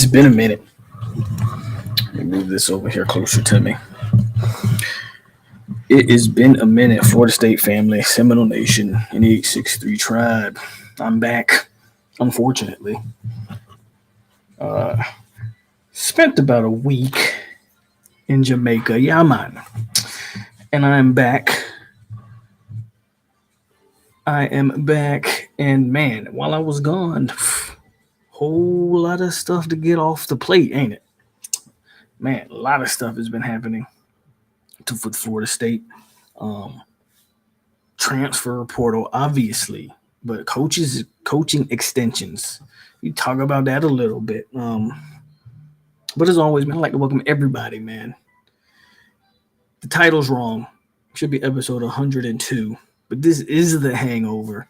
It's been a minute. Let me move this over here closer to me. It has been a minute. Florida State family, Seminole Nation, and the 863 tribe. I'm back, unfortunately. Spent about a week in Jamaica. Yeah, man. And I'm back. I am back. And man, while I was gone, whole lot of stuff to get off the plate, ain't it? Man, a lot of stuff has been happening with Florida State. Transfer portal, obviously, but coaching extensions. We talk about that a little bit. But as always, man, I'd like to welcome everybody, man. The title's wrong. Should be episode 102, but this is the Hangover.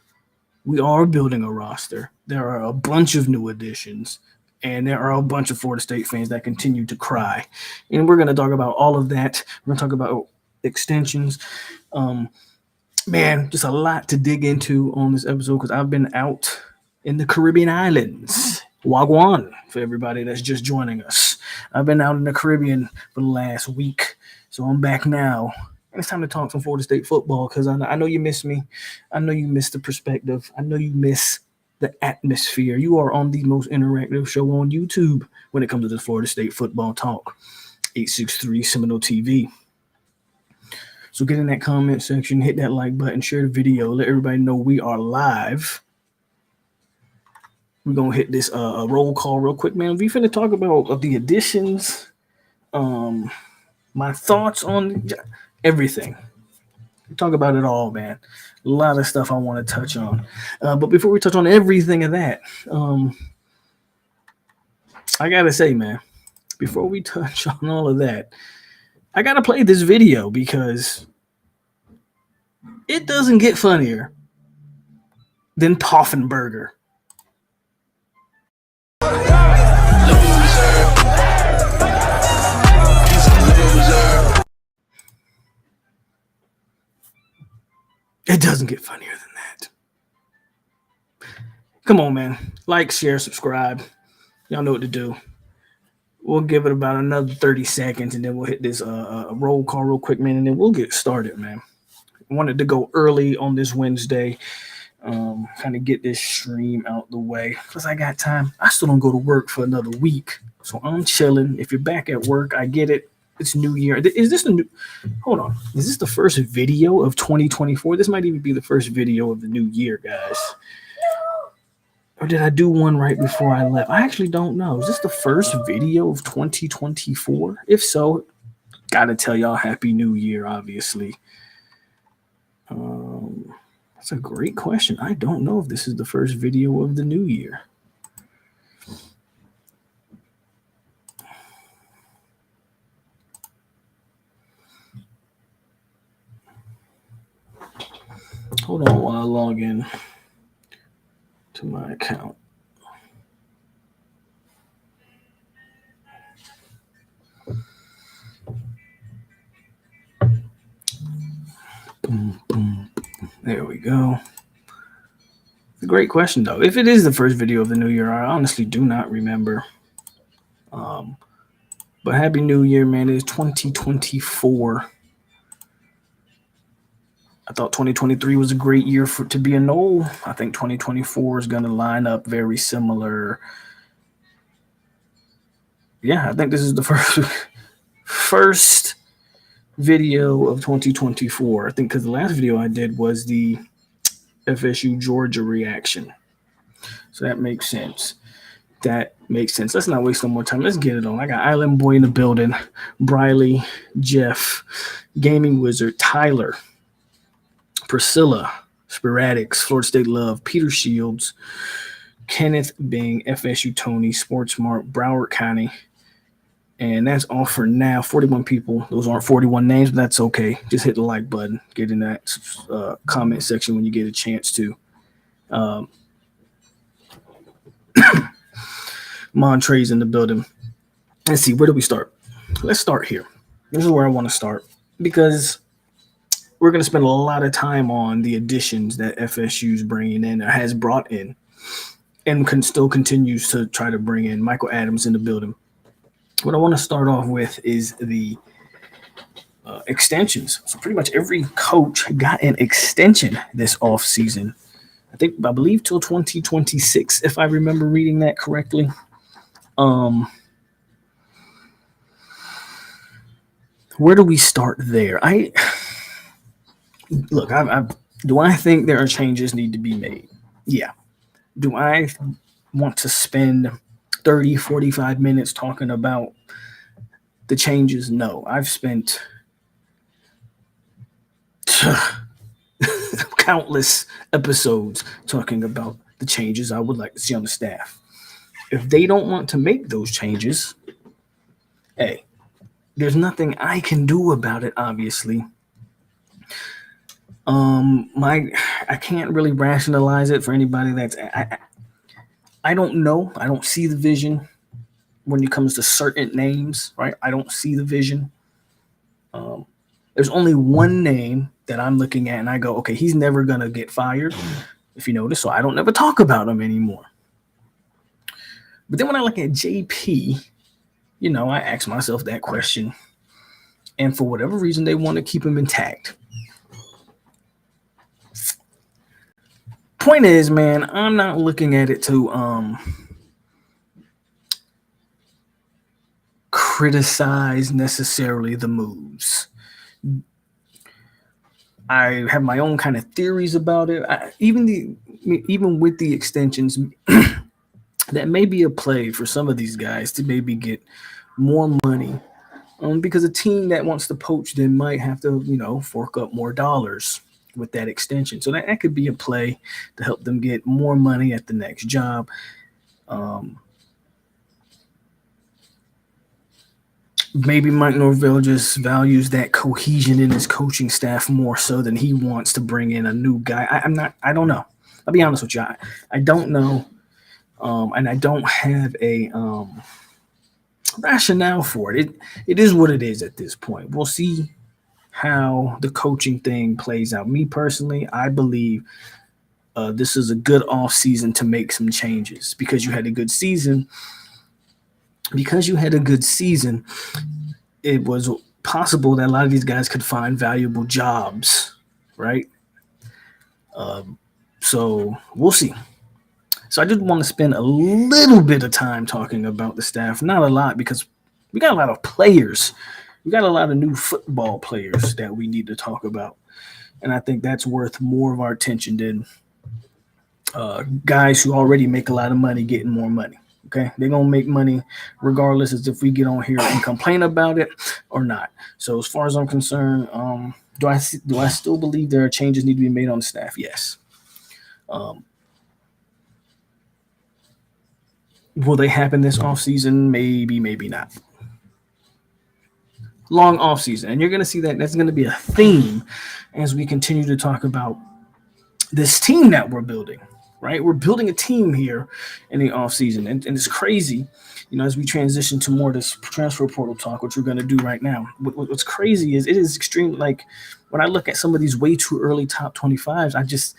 We are building a roster. There are a bunch of new additions, and there are a bunch of Florida State fans that continue to cry. And we're going to talk about all of that. We're going to talk about extensions. Man, just a lot to dig into on this episode because I've been out in the Caribbean islands. Wagwan, for everybody that's just joining us. I've been out in the Caribbean for the last week, so I'm back now. And it's time to talk some Florida State football because I know you miss me. I know you miss the perspective. I know you miss the atmosphere. You are on the most interactive show on YouTube when it comes to the Florida State football talk. 863 Seminole TV. So get in that comment section, hit that like button, share the video, let everybody know we are live. We're going to hit this roll call real quick, man. We finna talk about the additions, my thoughts on everything. We talk about it all, man. A lot of stuff I want to touch on. But before we touch on everything of that, I got to say, man, before we touch on all of that, I got to play this video because it doesn't get funnier than Poffenburger. It doesn't get funnier than that. Come on, man. Like, share, subscribe. Y'all know what to do. We'll give it about another 30 seconds, and then we'll hit this roll call real quick, man, and then we'll get started, man. I wanted to go early on this Wednesday, kind of get this stream out the way because I got time. I still don't go to work for another week, so I'm chilling. If you're back at work, I get it. It's New Year. Is this the new? Hold on. Is this the first video of 2024? This might even be the first video of the new year, guys. Or did I do one right before I left? I actually don't know. Is this the first video of 2024? If so, gotta tell y'all Happy New Year, obviously. That's a great question. I don't know if this is the first video of the new year. Hold on while I log in to my account. Boom, boom, boom. There we go. It's a great question, though. If it is the first video of the new year, I honestly do not remember. But Happy New Year, man. It is 2024. I thought 2023 was a great year to be a Nole. I think 2024 is going to line up very similar. Yeah, I think this is the first video of 2024. I think because the last video I did was the FSU Georgia reaction. So that makes sense. Let's not waste no more time. Let's get it on. I got Island Boy in the building. Briley, Jeff, Gaming Wizard, Tyler, Priscilla, Sporadics, Florida State Love, Peter Shields, Kenneth Bing, FSU Tony, Sportsmart, Broward County. And that's all for now. 41 people. Those aren't 41 names, but that's okay. Just hit the like button. Get in that comment section when you get a chance to. Montre's in the building. Let's see. Where do we start? Let's start here. This is where I want to start because we're going to spend a lot of time on the additions that FSU's bringing in or has brought in. and still continues to try to bring in Michael Adams in the building. What I want to start off with is the extensions. So pretty much every coach got an extension this off season. I believe till 2026, if I remember reading that correctly. Where do we start there? Do I think there are changes need to be made? Yeah. Do I want to spend 30, 45 minutes talking about the changes? No. I've spent countless episodes talking about the changes I would like to see on the staff. If they don't want to make those changes, hey, there's nothing I can do about it, obviously. I can't really rationalize it for anybody I don't know. I don't see the vision when it comes to certain names, right? I don't see the vision. There's only one name that I'm looking at and I go, okay, he's never going to get fired, if you notice, so I don't never talk about him anymore. But then when I look at JP, I ask myself that question. And for whatever reason, they want to keep him intact. Point is, man, I'm not looking at it to criticize necessarily the moves. I have my own kind of theories about it. Even with the extensions, that may be a play for some of these guys to maybe get more money. Because a team that wants to poach them might have to, fork up more dollars with that extension. So that could be a play to help them get more money at the next job. Maybe Mike Norvell just values that cohesion in his coaching staff more so than he wants to bring in a new guy. I don't know. I'll be honest with you. I don't know. And I don't have a rationale for it. It is what it is at this point. We'll see how the coaching thing plays out. Me personally, I believe this is a good off season to make some changes because you had a good season. It was possible that a lot of these guys could find valuable jobs, right? So we'll see. So I just want to spend a little bit of time talking about the staff. Not a lot because we got a lot of players. We got a lot of new football players that we need to talk about. And I think that's worth more of our attention than guys who already make a lot of money getting more money. Okay, they're gonna make money regardless as if we get on here and complain about it or not. So as far as I'm concerned, do I still believe there are changes need to be made on the staff? Yes. Will they happen this offseason? Maybe, maybe not. Long offseason, and you're gonna see that's gonna be a theme as we continue to talk about this team that we're building. Right, we're building a team here in the offseason, and it's crazy, as we transition to more of this transfer portal talk, which we're going to do right now. What's crazy is it is extreme. Like when I look at some of these way too early top 25s,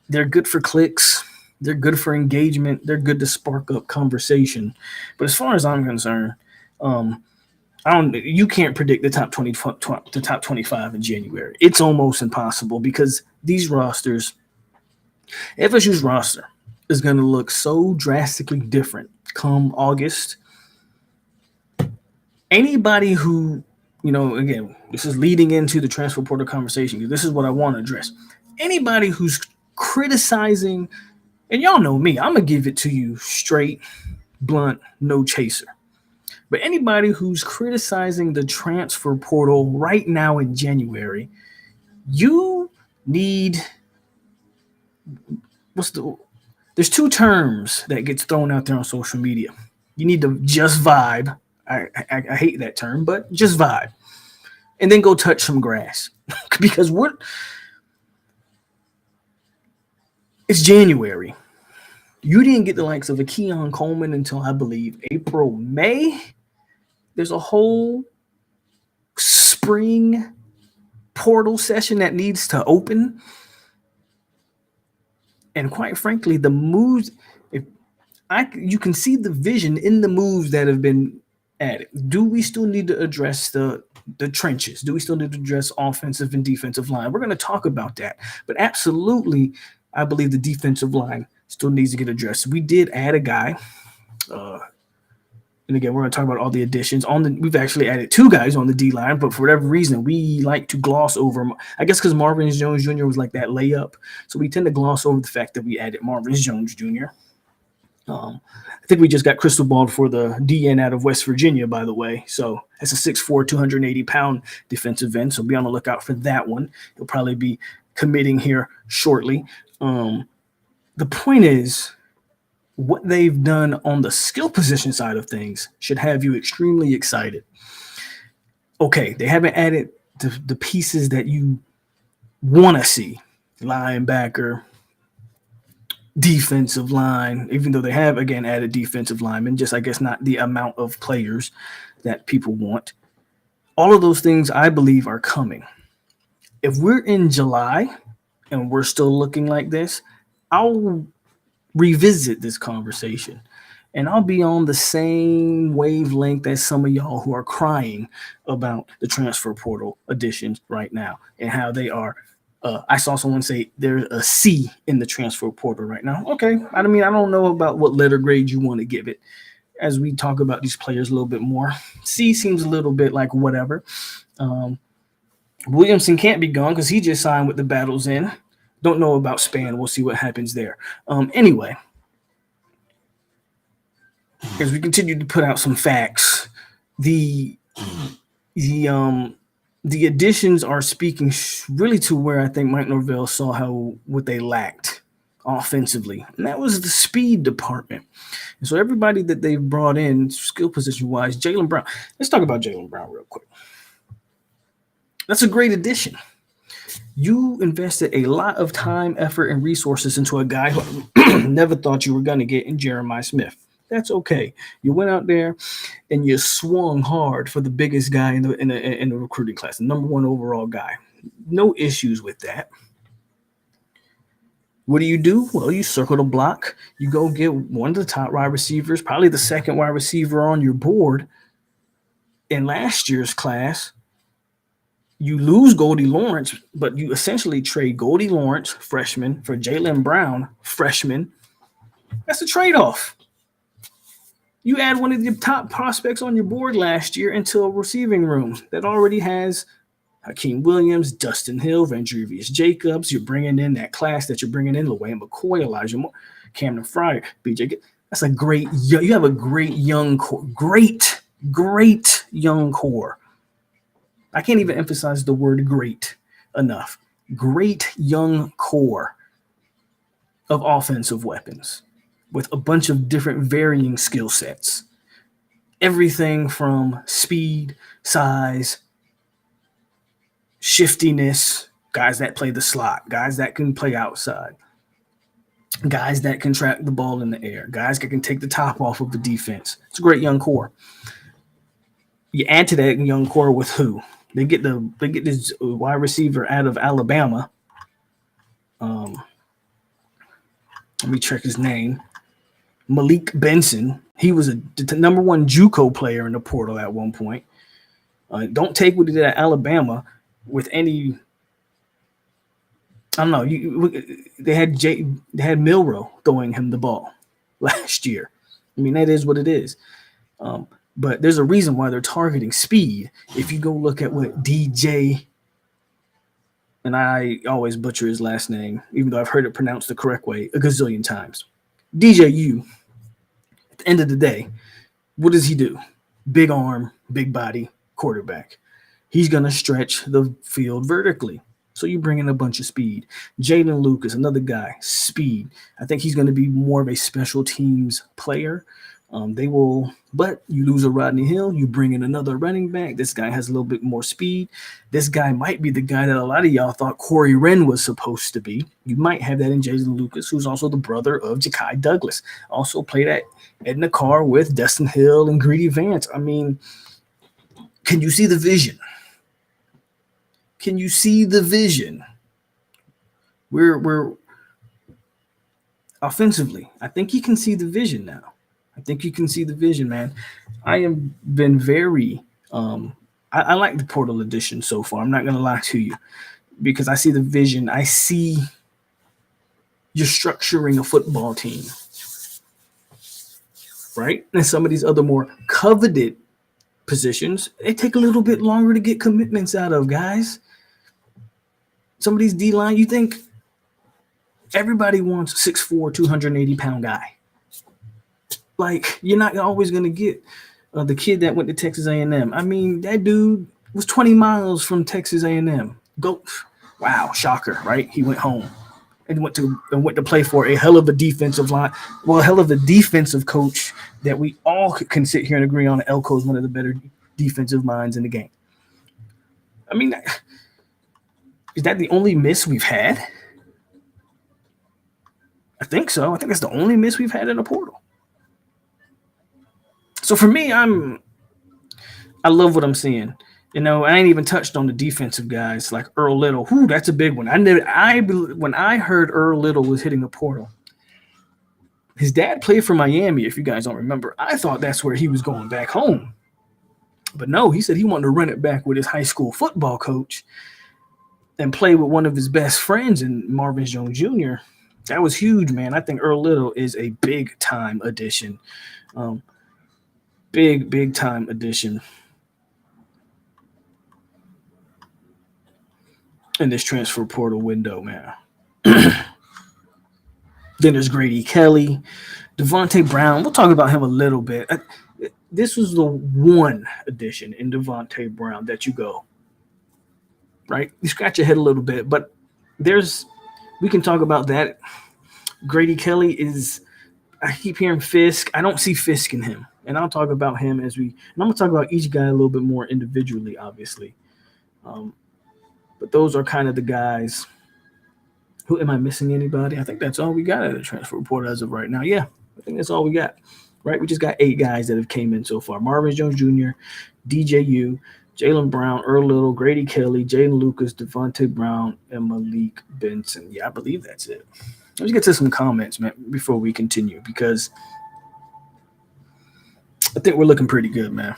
they're good for clicks, they're good for engagement, they're good to spark up conversation. But as far as I'm concerned, you can't predict the top 25 in January. It's almost impossible because these rosters. FSU's roster is going to look so drastically different come August. Anybody who, again, this is leading into the transfer portal conversation. This is what I want to address. Anybody who's criticizing, and y'all know me, I'm going to give it to you straight, blunt, no chaser. But anybody who's criticizing the transfer portal right now in January, you need... There's two terms that gets thrown out there on social media. You need to just vibe. I hate that term, but just vibe. And then go touch some grass. Because it's January. You didn't get the likes of a Keon Coleman until I believe April, May. There's a whole spring portal session that needs to open. And quite frankly, the moves, you can see the vision in the moves that have been added. Do we still need to address the trenches? Do we still need to address offensive and defensive line? We're going to talk about that. But absolutely, I believe the defensive line still needs to get addressed. We did add a guy. And again, we're going to talk about all the additions. We've actually added two guys on the D line, but for whatever reason, we like to gloss over. I guess because Marvin Jones Jr. was like that layup, so we tend to gloss over the fact that we added Marvin Jones Jr. I think we just got crystal balled for the DN out of West Virginia, by the way. So that's a 6'4", 280-pound defensive end. So be on the lookout for that one. He'll probably be committing here shortly. The point is, what they've done on the skill position side of things should have you extremely excited. Okay, they haven't added the pieces that you want to see. Linebacker, defensive line, even though they have, again, added defensive linemen, just I guess not the amount of players that people want. All of those things, I believe, are coming. If we're in July and we're still looking like this, I'll revisit this conversation and I'll be on the same wavelength as some of y'all who are crying about the transfer portal additions right now and how they are. I saw someone say there's a C in the transfer portal right now. Okay. I don't know about what letter grade you want to give it as we talk about these players a little bit more. C seems a little bit like whatever. Williamson can't be gone because he just signed with the Battles in. Don't know about Span. We'll see what happens there. Anyway, as we continue to put out some facts, the additions are speaking really to where I think Mike Norvell saw what they lacked offensively, and that was the speed department. And so everybody that they've brought in skill position wise, Jaylen Brown. Let's talk about Jaylen Brown real quick. That's a great addition. You invested a lot of time, effort, and resources into a guy who never thought you were going to get in Jeremiah Smith. That's okay. You went out there and you swung hard for the biggest guy in the recruiting class, the number one overall guy. No issues with that. What do? Well, you circle the block. You go get one of the top wide receivers, probably the second wide receiver on your board in last year's class. You lose Goldie Lawrence, but you essentially trade Goldie Lawrence, freshman, for Jaylen Brown, freshman. That's a trade-off. You add one of the top prospects on your board last year into a receiving room that already has Hakeem Williams, Dustin Hill, Vandrevius Jacobs. You're bringing in that class that you're bringing in, LaWayne McCoy, Elijah Moore, Camden Fryer, BJ. That's a great – you have a great young core. Great young core. I can't even emphasize the word great enough. Great young core of offensive weapons with a bunch of different varying skill sets. Everything from speed, size, shiftiness, guys that play the slot, guys that can play outside, guys that can track the ball in the air, guys that can take the top off of the defense. It's a great young core. You add to that young core with who? They get this wide receiver out of Alabama. Let me check his name. Malik Benson. He was the number one JUCO player in the portal at one point. Don't take what he did at Alabama with any. I don't know. They had Milroe throwing him the ball last year. I mean, that is what it is. But there's a reason why they're targeting speed. If you go look at what DJ, and I always butcher his last name, even though I've heard it pronounced the correct way a gazillion times. DJU, at the end of the day, what does he do? Big arm, big body, quarterback. He's going to stretch the field vertically. So you bring in a bunch of speed. Jalen Lucas, another guy, speed. I think he's going to be more of a special teams player. But you lose a Rodney Hill, you bring in another running back. This guy has a little bit more speed. This guy might be the guy that a lot of y'all thought Corey Wren was supposed to be. You might have that in Jason Lucas, who's also the brother of Ja'Kai Douglas. Also played at Edna Carr with Dustin Hill and Greedy Vance. I mean, can you see the vision? Can you see the vision? offensively. I think he can see the vision now. I think you can see the vision, man. I have been very I like the portal edition so far. I'm not gonna lie to you because I see the vision. I see you're structuring a football team, right? And some of these other more coveted positions, they take a little bit longer to get commitments out of, guys. Some of these D line, you think everybody wants a 6'4", 280-pound guy. Like, you're not always going to get the kid that went to Texas A&M. I mean, that dude was 20 miles from Texas A&M. Go, wow, shocker, right? He went home and went to play for a hell of a defensive line. Well, a hell of a defensive coach that we all can sit here and agree on. Elko is one of the better defensive minds in the game. I mean, is that the only miss we've had? I think so. I think that's the only miss we've had in the portal. So for me, I love what I'm seeing. You know, I ain't even touched on the defensive guys like Earl Little. Whoo, that's a big one. When I heard Earl Little was hitting the portal, his dad played for Miami, if you guys don't remember. I thought that's where he was going back home. But no, he said he wanted to run it back with his high school football coach and play with one of his best friends in Marvin Jones Jr. That was huge, man. I think Earl Little is a big-time addition. Big-time addition in this transfer portal window, man. Then there's Grady Kelly, Devontae Brown. We'll talk about him a little bit. This was the one addition in Devontae Brown that you go, right? You scratch your head a little bit, but we can talk about that. Grady Kelly I keep hearing Fisk. I don't see Fisk in him. And I'll talk about him and I'm going to talk about each guy a little bit more individually, obviously. But those are kind of the guys. Who am I missing? Anybody? I think that's all we got at the transfer report as of right now. Yeah, I think that's all we got. Right? We just got 8 guys that have came in so far. Marvin Jones Jr., DJU, Jalen Brown, Earl Little, Grady Kelly, Jaden Lucas, Devontae Brown, and Malik Benson. Yeah, I believe that's it. Let's get to some comments, man, before we continue, because I think we're looking pretty good, man.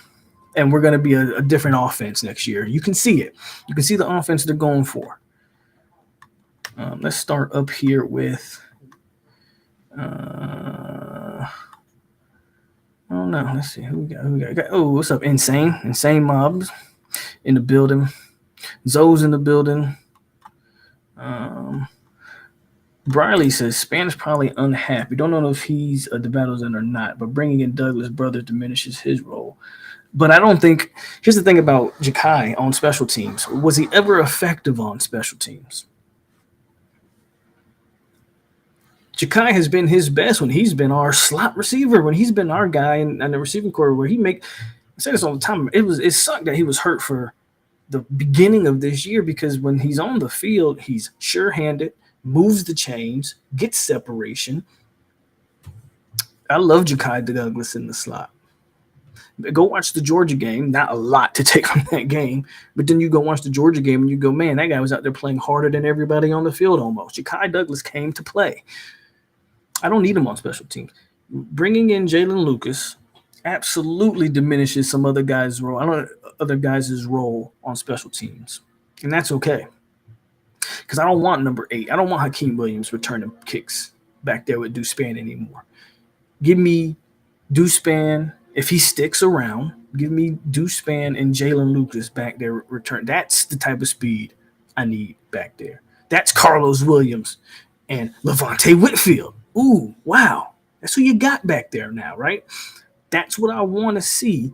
And we're going to be a different offense next year. You can see it. You can see the offense they're going for. Let's start up here with oh no, let's see who we got. Oh, what's up? Insane Mobs in the building. Zoe's in the building. Briley says Spanish probably unhappy. Don't know if he's a DeBattle's in or not, but bringing in Douglas' brother diminishes his role. But I don't think – here's the thing about Ja'Kai on special teams. Was he ever effective on special teams? Ja'Kai has been his best when he's been our slot receiver, when he's been our guy in the receiving corps where I say this all the time. It sucked that he was hurt for the beginning of this year because when he's on the field, he's sure-handed, moves the chains, gets separation. I love Ja'Kai Douglas in the slot. Go watch the Georgia game. Not a lot to take from that game, but then you go watch the Georgia game and you go, man, that guy was out there playing harder than everybody on the field almost. Ja'Kai Douglas came to play. I don't need him on special teams. Bringing in Jalen Lucas absolutely diminishes some other guys' role. I don't know other guys' role on special teams, and that's okay. Because I don't want number 8. I don't want Hakeem Williams returning kicks back there with Dewspan anymore. Give me Dewspan. If he sticks around, give me Dewspan and Jalen Lucas back there return. That's the type of speed I need back there. That's Carlos Williams and Levante Whitfield. Ooh, wow. That's who you got back there now, right? That's what I want to see.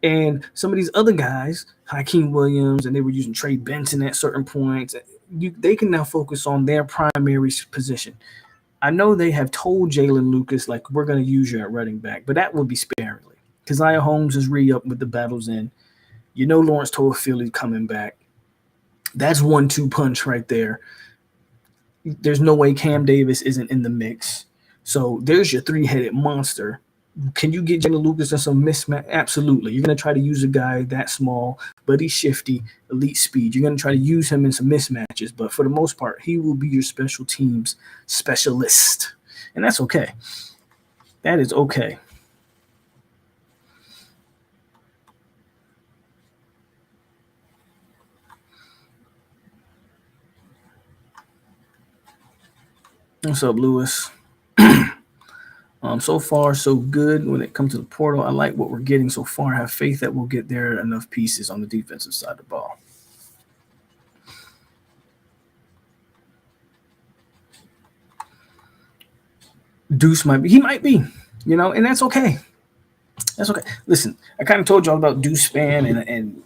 And some of these other guys, Hakeem Williams, and they were using Trey Benson at certain points, they can now focus on their primary position. I know they have told Jalen Lucas, like, we're going to use you at running back, but that will be sparingly. Keziah Holmes is re-up with the battles in. You know Lawrence Toafili coming back. That's 1-2 punch right there. There's no way Cam Davis isn't in the mix. So there's your 3-headed monster. Can you get Jalen Lucas in some mismatch? Absolutely. You're going to try to use a guy that small, but he's shifty, elite speed. You're going to try to use him in some mismatches, but for the most part, he will be your special teams specialist. And that's okay. That is okay. What's up, Lewis? So far, so good when it comes to the portal. I like what we're getting so far. I have faith that we'll get there enough pieces on the defensive side of the ball. Deuce might be, and that's okay. That's okay. Listen, I kind of told y'all about Deuce Span and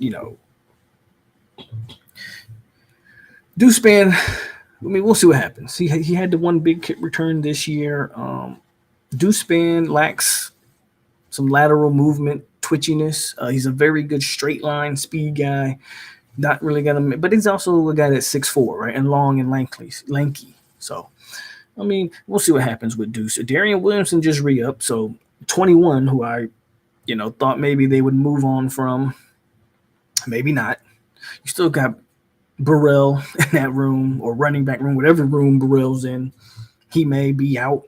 Deuce Span. I mean, we'll see what happens. He had the one big kick return this year. Deuce Span lacks some lateral movement, twitchiness. He's a very good straight line speed guy. Not really gonna, but he's also a guy that's 6'4", right, and long and lanky. So, I mean, we'll see what happens with Deuce. Darian Williamson just re-upped, so 21, who I, thought maybe they would move on from. Maybe not. You still got Burrell in that room or running back room, whatever room Burrell's in. He may be out.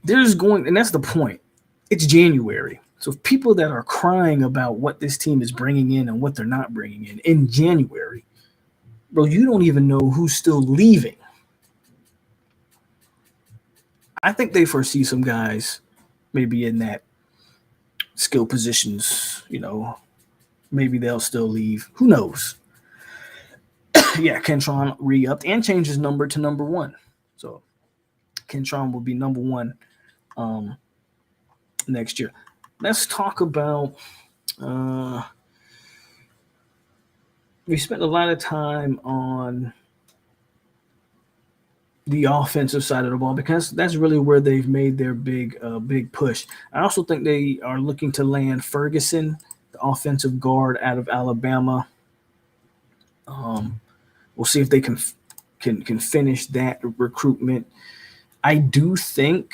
And that's the point. It's January. So people that are crying about what this team is bringing in and what they're not bringing in January, bro, you don't even know who's still leaving. I think they foresee some guys maybe in that skill positions, maybe they'll still leave. Who knows? Yeah, Kentron re-upped and changed his number to number 1. So Kentron will be number 1 next year. Let's talk about we spent a lot of time on the offensive side of the ball because that's really where they've made their big push. I also think they are looking to land Ferguson, the offensive guard out of Alabama. We'll see if they can finish that recruitment. I do think.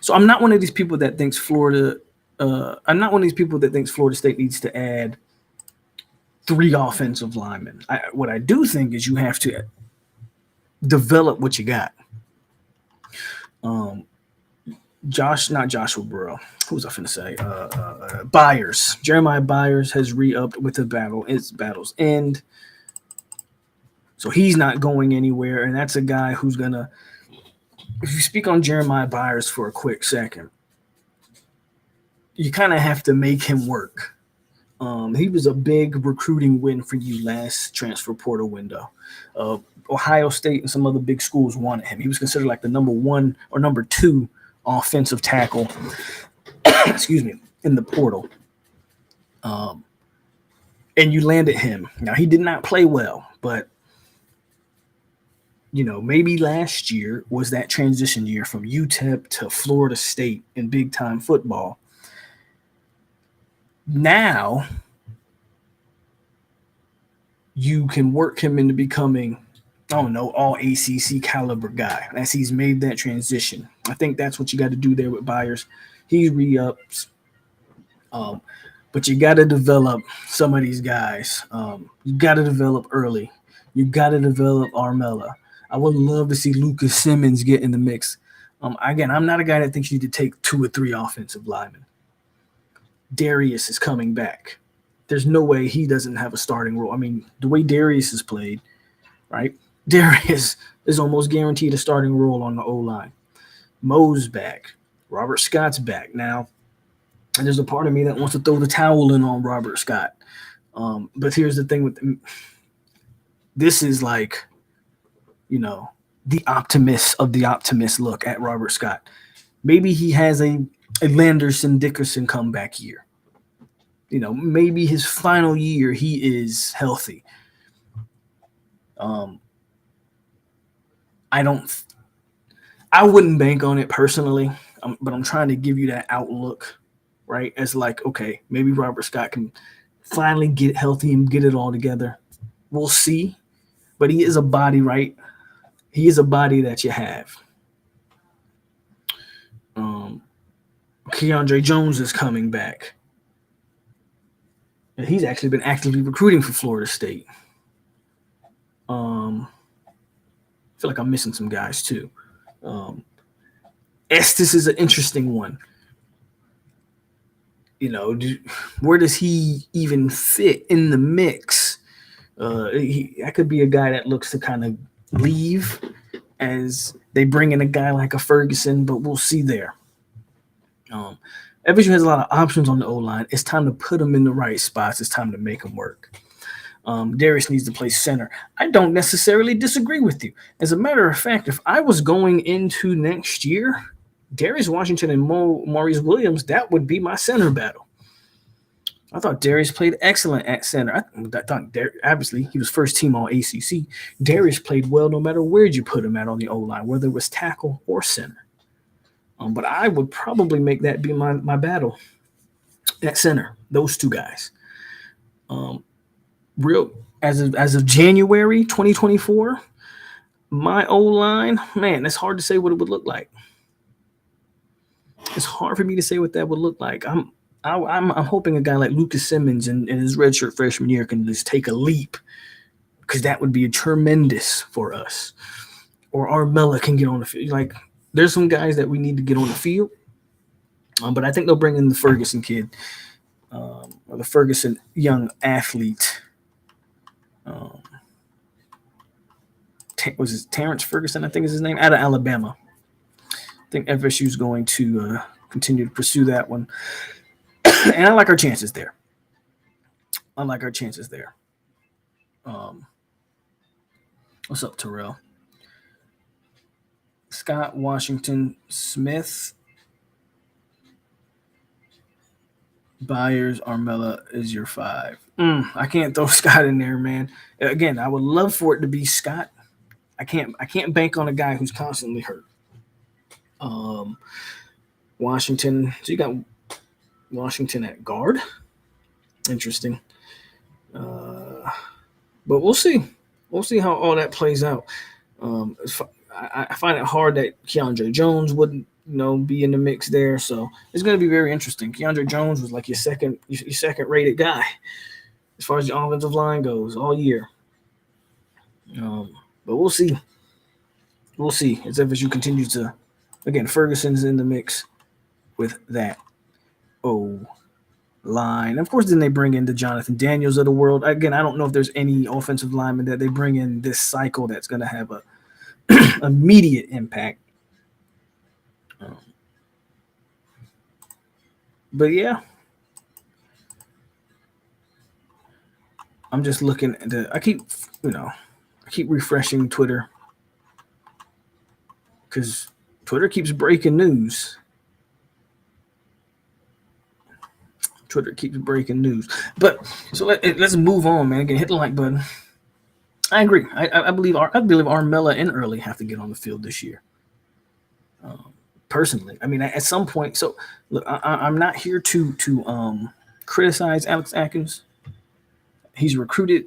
So I'm not one of these people that thinks Florida State needs to add 3 offensive linemen. What I do think is you have to develop what you got. Not Joshua Burrow. Who was I finna say? Byers. Jeremiah Byers has re-upped with the battle. It's battle's end. So he's not going anywhere, and that's a guy who's gonna. If you speak on Jeremiah Byers for a quick second, you kind of have to make him work. He was a big recruiting win for you last transfer portal window. Ohio State and some other big schools wanted him. He was considered like the number 1 or number 2 offensive tackle, excuse me, in the portal. And you landed him. Now, he did not play well, but maybe last year was that transition year from UTEP to Florida State in big-time football. Now, you can work him into becoming, all ACC caliber guy as he's made that transition. I think that's what you got to do there with Byers. He re-ups. But you got to develop some of these guys. You got to develop early. You got to develop Armella. I would love to see Lucas Simmons get in the mix. Again, I'm not a guy that thinks you need to take 2 or 3 offensive linemen. Darius is coming back. There's no way he doesn't have a starting role. I mean, the way Darius has played, right? Darius is almost guaranteed a starting role on the O-line. Mo's back. Robert Scott's back. Now, and there's a part of me that wants to throw the towel in on Robert Scott. But here's the thing with this is like, the optimist of the optimist look at Robert Scott. Maybe he has a Landerson Dickerson comeback year. Maybe his final year he is healthy. I wouldn't bank on it personally, but I'm trying to give you that outlook, right? As like, okay, maybe Robert Scott can finally get healthy and get it all together. We'll see. But he is a body, right? He is a body that you have. Keandre Jones is coming back. And he's actually been actively recruiting for Florida State. If feel like I'm missing some guys too. Estes is an interesting one. Where does he even fit in the mix? That could be a guy that looks to kind of leave as they bring in a guy like a Ferguson, but we'll see there. FSU has a lot of options on the O-line. It's time to put them in the right spots. It's time to make them work. Darius needs to play center. I don't necessarily disagree with you. As a matter of fact, if I was going into next year, Darius Washington and Maurice Williams, that would be my center battle. I thought Darius played excellent at center. I thought obviously he was first team all ACC. Darius played well no matter where you put him at on the O-line, whether it was tackle or center. But I would probably make that be my battle at center, those two guys. As of January 2024, my O-line, man, it's hard to say what it would look like. It's hard for me to say what that would look like. I'm hoping a guy like Lucas Simmons in his redshirt freshman year can just take a leap, because that would be tremendous for us. Or Armella can get on the field. Like, there's some guys that we need to get on the field, but I think they'll bring in the Ferguson kid, or the Ferguson young athlete. Was it Terrence Ferguson, I think is his name, out of Alabama. I think FSU is going to continue to pursue that one. And I like our chances there. What's up, Terrell? Scott, Washington, Smith, Byers, Armella is your 5. I can't throw Scott in there, man. Again, I would love for it to be Scott. I can't bank on a guy who's constantly hurt. Washington. So you got Washington at guard. Interesting. But we'll see. We'll see how all that plays out. I find it hard that Keandre Jones wouldn't, be in the mix there. So it's going to be very interesting. Keandre Jones was like your second rated guy as far as the offensive line goes all year. But we'll see. We'll see as FSU continues to, again, Ferguson's in the mix with that O-line. Of course, then they bring in the Jonathan Daniels of the world. Again, I don't know if there's any offensive lineman that they bring in this cycle that's going to have a immediate impact. But yeah, I'm just looking at I keep refreshing Twitter because Twitter keeps breaking news. But so let's move on, man. Again, hit the like button. I agree. I believe Armella and Early have to get on the field this year. Personally, I mean, at some point. So look, I'm not here to criticize Alex Atkins. He's recruited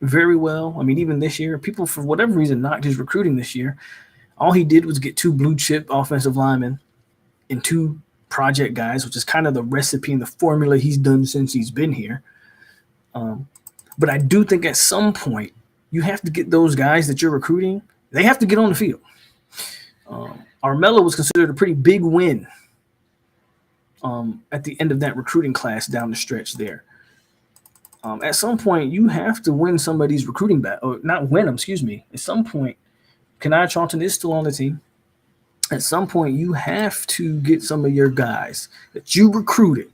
very well. I mean, even this year, people for whatever reason knocked his recruiting this year. All he did was get 2 blue chip offensive linemen and 2 project guys, which is kind of the recipe and the formula he's done since he's been here. But I do think at some point you have to get those guys that you're recruiting, they have to get on the field. Armella was considered a pretty big win at the end of that recruiting class down the stretch there. At some point, you have to win some of these recruiting battles, or not win them, excuse me. At some point, Kanai Charlton is still on the team. At some point, you have to get some of your guys that you recruited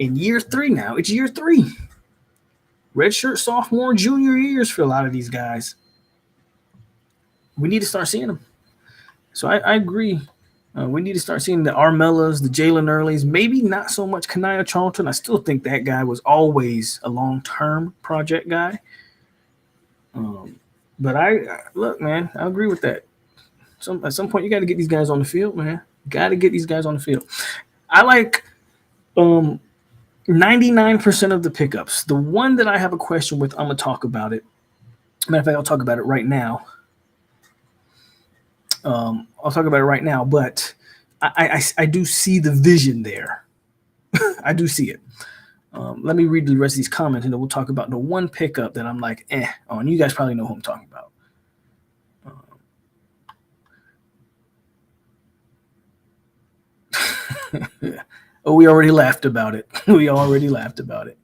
in year 3 now. It's year 3. Redshirt, sophomore, junior years for a lot of these guys. We need to start seeing them. So I agree. We need to start seeing the Armellas, the Jalen Earlys, maybe not so much Kanai Charlton. I still think that guy was always a long-term project guy. But look, man, I agree with that. At some point, you got to get these guys on the field, man. Got to get these guys on the field. I like 99% of the pickups. The one that I have a question with, I'm going to talk about it. Matter of fact, I'll talk about it right now. But I do see the vision there. I do see it. Let me read the rest of these comments, and then we'll talk about the one pickup that I'm like, on. You guys probably know who I'm talking about. Oh, we already laughed about it. We already laughed about it.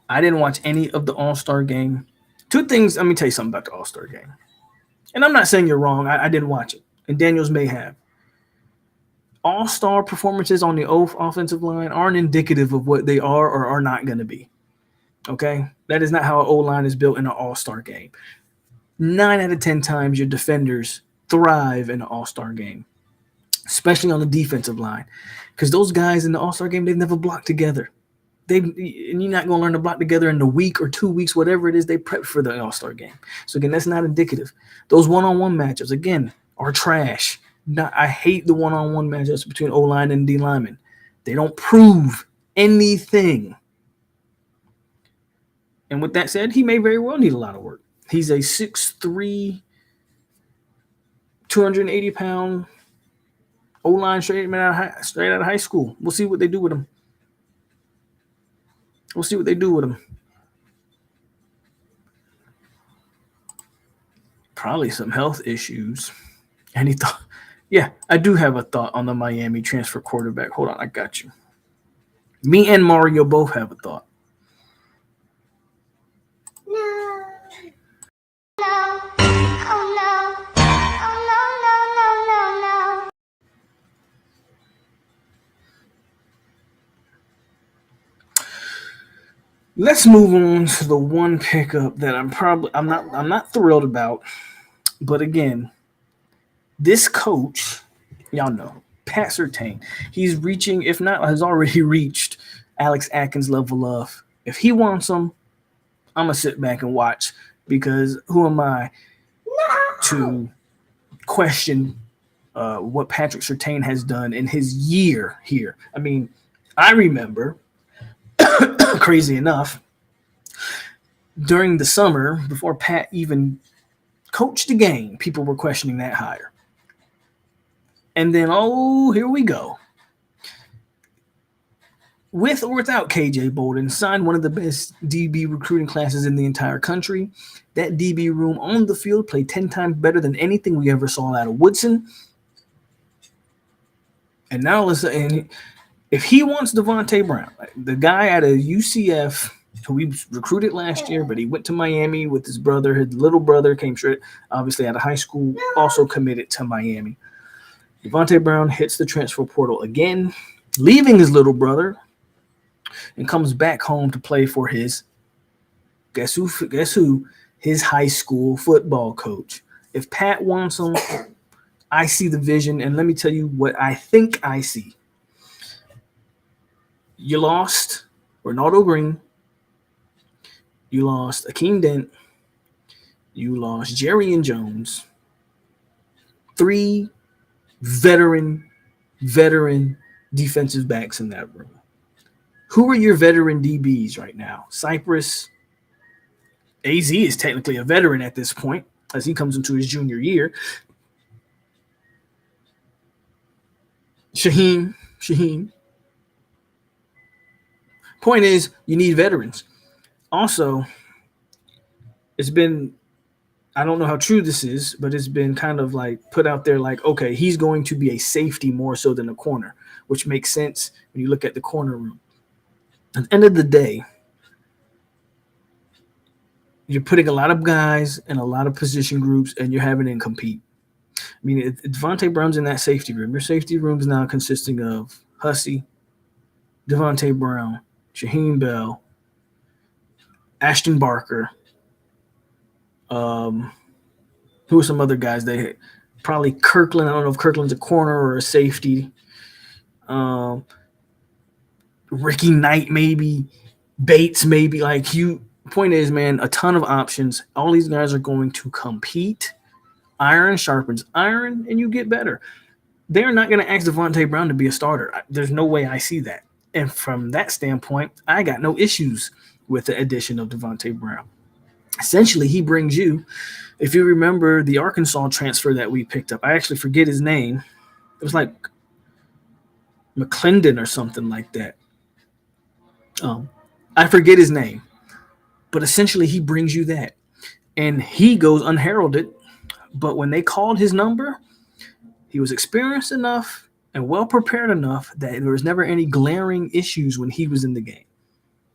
I didn't watch any of the All-Star game. Two things. Let me tell you something about the All-Star game. And I'm not saying you're wrong. I didn't watch it. And Daniels may have. All-star performances on the offensive line aren't indicative of what they are or are not going to be. Okay? That is not how an O-line is built in an all-star game. 9 out of 10 times your defenders thrive in an all-star game, especially on the defensive line, because those guys in the all-star game, they've never blocked together. And you're not going to learn to block together in a week or 2 weeks, whatever it is they prep for the all-star game. So, again, that's not indicative. Those one-on-one matchups, again, are trash. I hate the one-on-one matchups between O-line and D-linemen. They don't prove anything. And with that said, he may very well need a lot of work. He's a 6'3", 280-pound O-line straight out of high school. We'll see what they do with him. Probably some health issues. And he thought, yeah, I do have a thought on the Miami transfer quarterback. Hold on, I got you. Me and Mario both have a thought. Let's move on to the one pickup that I'm not thrilled about. But again, this coach, y'all know, Pat Surtain, he's reaching, if not, has already reached Alex Atkins' level of, if he wants him, I'm going to sit back and watch, because who am I to question what Patrick Surtain has done in his year here? I mean, I remember, crazy enough, during the summer, before Pat even coached the game, people were questioning that hire. And then, here we go. With or without KJ Bolden, signed one of the best DB recruiting classes in the entire country. That DB room on the field played 10 times better than anything we ever saw out of Woodson. And now, listen, if he wants Devontae Brown, the guy out of UCF who we recruited last year, but he went to Miami with his brother. His little brother came straight, obviously out of high school, also committed to Miami. Devontae Brown hits the transfer portal again, leaving his little brother, and comes back home to play for his, guess who? His high school football coach. If Pat wants him, I see the vision, and let me tell you what I think I see. You lost Ronaldo Green. You lost Akeem Dent. You lost Jerry Jones. 3 veteran defensive backs in that room. Who are your veteran DBs right now? Cypress. AZ is technically a veteran at this point as he comes into his junior year. Shaheem. Point is, you need veterans. Also, it's been, I don't know how true this is, but it's been kind of like put out there like, okay, he's going to be a safety more so than a corner, which makes sense when you look at the corner room. At the end of the day, you're putting a lot of guys in a lot of position groups and you're having them compete. I mean, Devontae Brown's in that safety room. Your safety room is now consisting of Hussey, Devontae Brown, Shaheem Bell, Ashton Barker. Who are some other guys? They probably Kirkland. I don't know if Kirkland's a corner or a safety. Ricky Knight, maybe. Bates, maybe. Point is, man, a ton of options. All these guys are going to compete. Iron sharpens iron, and you get better. They're not going to ask Devontae Brown to be a starter. There's no way I see that. And from that standpoint, I got no issues with the addition of Devontae Brown. Essentially, he brings you, if you remember the Arkansas transfer that we picked up, I actually forget his name. It was like McClendon or something like that. I forget his name. But essentially, he brings you that. And he goes unheralded. But when they called his number, He was experienced enough and well prepared enough that there was never any glaring issues when he was in the game.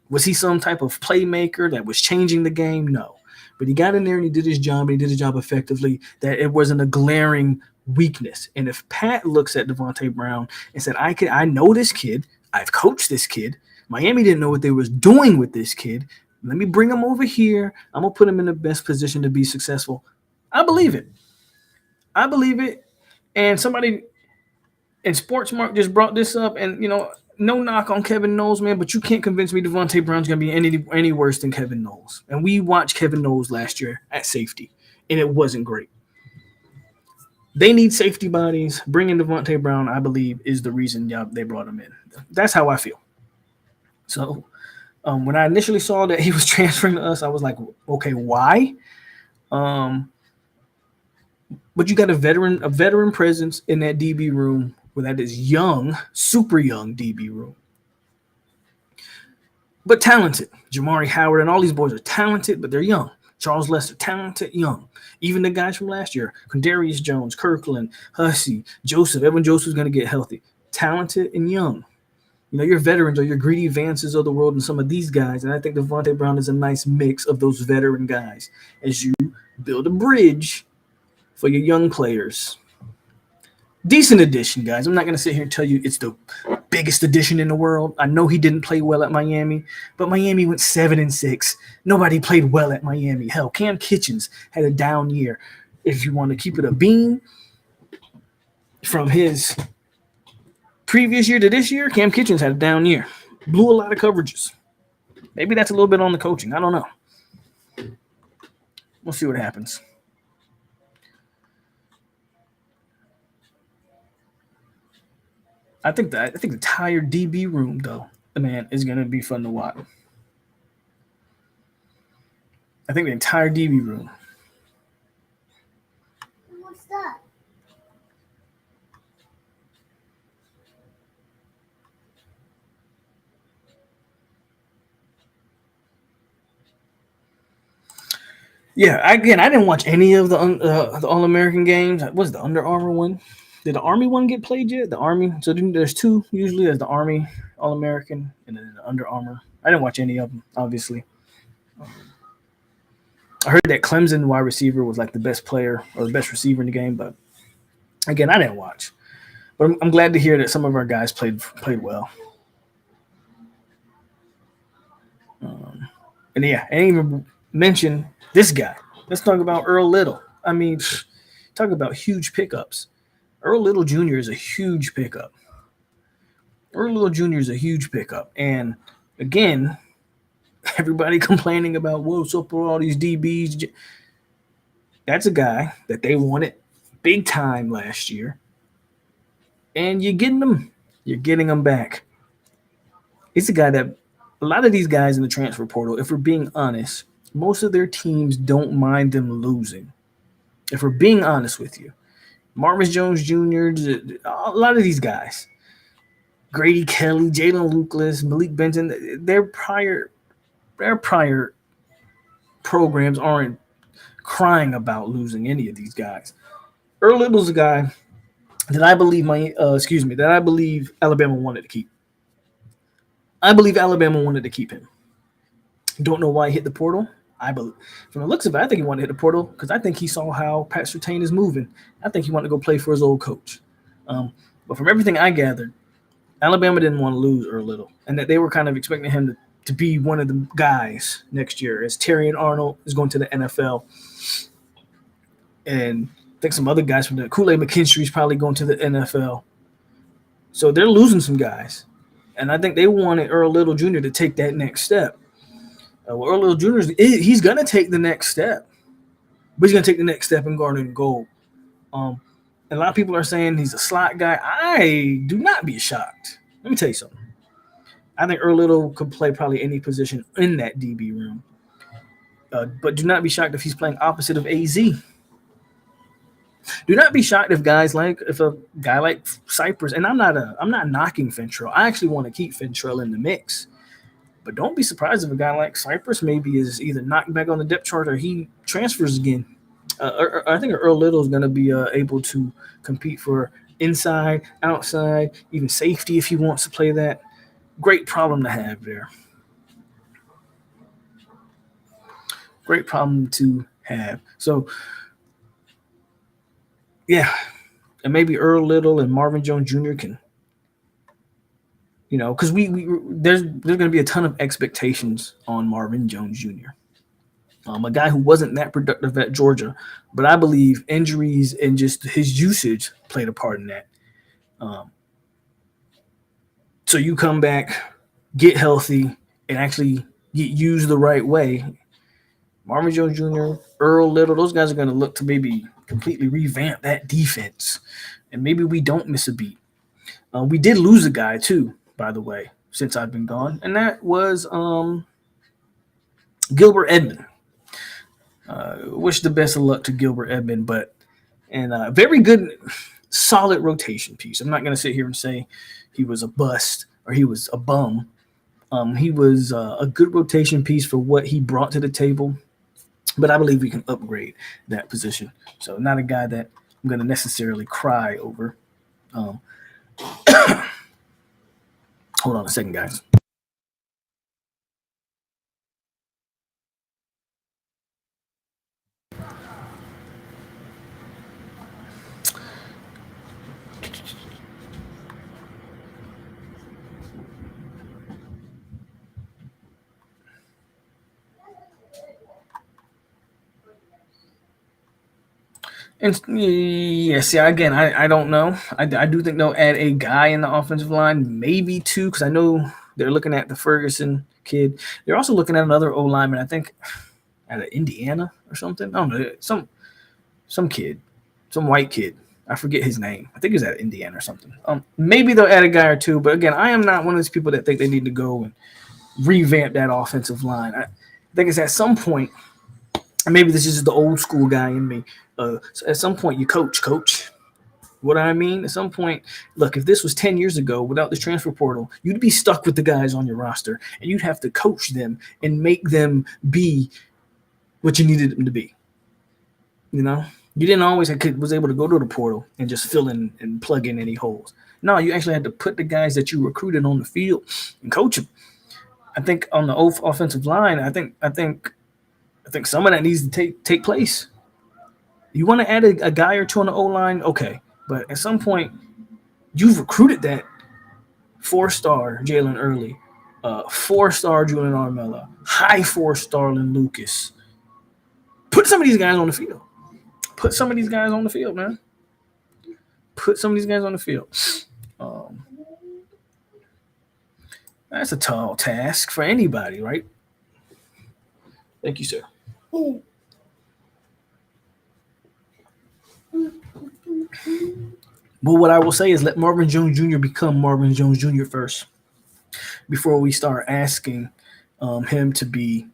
Was he some type of playmaker that was changing the game? No. But he got in there and he did his job, and he did his job effectively, that it wasn't a glaring weakness. And if Pat looks at Devontae Brown and said, I know this kid, I've coached this kid, Miami didn't know what they was doing with this kid, let me bring him over here, I'm going to put him in the best position to be successful. I believe it. I believe it. And somebody in Sportsmark just brought this up, and, no knock on Kevin Knowles, man, but you can't convince me Devontae Brown's going to be any worse than Kevin Knowles. And we watched Kevin Knowles last year at safety, and it wasn't great. They need safety bodies. Bringing Devontae Brown, I believe, is the reason they brought him in. That's how I feel. So when I initially saw that he was transferring to us, I was like, okay, why? But you got a veteran presence in that DB room, where that is young, super young DB room. But talented. Jamari Howard and all these boys are talented, but they're young. Charles Lester, talented, young. Even the guys from last year, Quindarius Jones, Kirkland, Hussey, Joseph. Evan Joseph's going to get healthy. Talented and young. Your veterans or your Greedy Vances of the world and some of these guys. And I think Devontae Brown is a nice mix of those veteran guys as you build a bridge for your young players. Decent addition, guys. I'm not going to sit here and tell you it's the biggest addition in the world. I know he didn't play well at Miami, but Miami went 7-6. Nobody played well at Miami. Hell, Cam Kitchens had a down year. If you want to keep it a bean, from his previous year to this year, Cam Kitchens had a down year. Blew a lot of coverages. Maybe that's a little bit on the coaching. I don't know. We'll see what happens. I think the entire DB room, though, man, is going to be fun to watch. I think the entire DB room. What's that? Yeah, I didn't watch any of the All-American games. What was the Under Armour one? Did the Army one get played yet? The Army. So there's two usually. There's the Army All-American and then the Under Armour. I didn't watch any of them, obviously. I heard that Clemson wide receiver was like the best player or the best receiver in the game, but again, I didn't watch. But I'm glad to hear that some of our guys played well. And yeah, I didn't even mention this guy. Let's talk about Earl Little. I mean, talk about huge pickups. Earl Little Jr. is a huge pickup. And again, everybody complaining about what's up with all these DBs. That's a guy that they wanted big time last year. And you're getting them. You're getting them back. It's a guy that a lot of these guys in the transfer portal, if we're being honest, most of their teams don't mind them losing. If we're being honest with you. Marvin Jones Jr., a lot of these guys, Grady Kelly, Jalen Lucas, Malik Benton, their prior programs aren't crying about losing any of these guys. Earl Little's a guy that I believe Alabama wanted to keep. I believe Alabama wanted to keep him. Don't know why he hit the portal. I believe, from the looks of it, I think he wanted to hit the portal because I think he saw how Pat Surtain is moving. I think he wanted to go play for his old coach. But from everything I gathered, Alabama didn't want to lose Earl Little, and that they were kind of expecting him to be one of the guys next year, as Terrion Arnold is going to the NFL, and I think some other guys from the Kool-Aid McKinstry is probably going to the NFL. So they're losing some guys, and I think they wanted Earl Little Jr. to take that next step. Earl Little Jr. He's going to take the next step, but he's going to take the next step in garnering gold. And a lot of people are saying he's a slot guy. I do not be shocked. Let me tell you something. I think Earl Little could play probably any position in that DB room. But do not be shocked if he's playing opposite of AZ. Do not be shocked if a guy like Cypress, and I'm not knocking Fentrell. I actually want to keep Fentrell in the mix. But don't be surprised if a guy like Cypress maybe is either knocked back on the depth chart or he transfers again. I think Earl Little is going to be able to compete for inside, outside, even safety if he wants to play that. Great problem to have there. Great problem to have. So, yeah, and maybe Earl Little and Marvin Jones Jr. can, because we there's going to be a ton of expectations on Marvin Jones Jr. A guy who wasn't that productive at Georgia, but I believe injuries and just his usage played a part in that. Um, so you come back, get healthy, and actually get used the right way. Marvin Jones Jr., Earl Little, those guys are going to look to maybe completely revamp that defense, and maybe we don't miss a beat. We did lose a guy too, by the way, since I've been gone, and that was Gilbert Edmond. Wish the best of luck to Gilbert Edmond, but and very good, solid rotation piece. I'm not going to sit here and say he was a bust or he was a bum. He was a good rotation piece for what he brought to the table, but I believe we can upgrade that position. So not a guy that I'm going to necessarily cry over. Hold on a second, guys. And yes, yeah. Again, I don't know. I do think they'll add a guy in the offensive line, maybe two, because I know they're looking at the Ferguson kid. They're also looking at another O lineman. I think out of Indiana or something. I don't know. Some kid, some white kid. I forget his name. I think he's at Indiana or something. Maybe they'll add a guy or two. But again, I am not one of those people that think they need to go and revamp that offensive line. I think it's at some point. And maybe this is the old school guy in me. So at some point, you coach. What I mean? At some point, look, if this was 10 years ago without the transfer portal, you'd be stuck with the guys on your roster and you'd have to coach them and make them be what you needed them to be. You know, you didn't always was able to go to the portal and just fill in and plug in any holes. No, you actually had to put the guys that you recruited on the field and coach them. I think on the offensive line, I think some of that needs to take place. You want to add a guy or two on the O line, okay, but at some point, you've recruited that 4-star Jalen Early, 4-star Julian Armella, high 4-star Lynn Lucas. Put some of these guys on the field. Put some of these guys on the field, man. Put some of these guys on the field. That's a tall task for anybody, right? Thank you, sir. But what I will say is let Marvin Jones Jr. become Marvin Jones Jr. first before we start asking him to be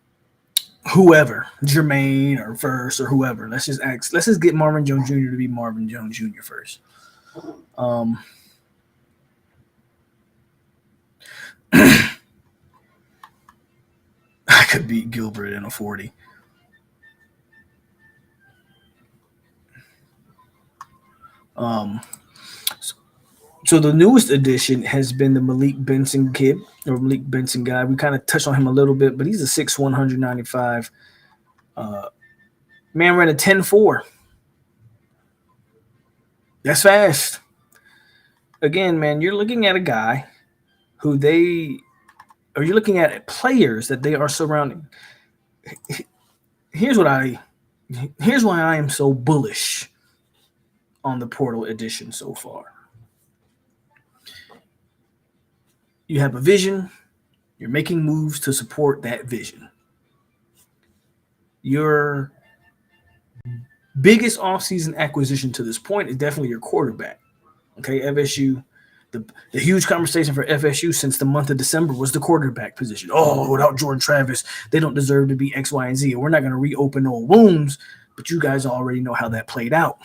whoever, Jermaine or Verse or whoever. Let's just get Marvin Jones Jr. to be Marvin Jones Jr. first. I could beat Gilbert in a 40. So the newest addition has been the Malik Benson kid, or Malik Benson guy. We kind of touched on him a little bit, but he's a 6'1", 195. Man ran a 10.4. That's fast. Again, man, you're looking at a guy who you're looking at players that they are surrounding. Here's why I am so bullish on the portal edition so far. You have a vision. You're making moves to support that vision. Your biggest offseason acquisition to this point is definitely your quarterback. Okay, FSU. The huge conversation for FSU since the month of December was the quarterback position. Oh, without Jordan Travis, they don't deserve to be X, Y, and Z. We're not going to reopen old wounds, but you guys already know how that played out.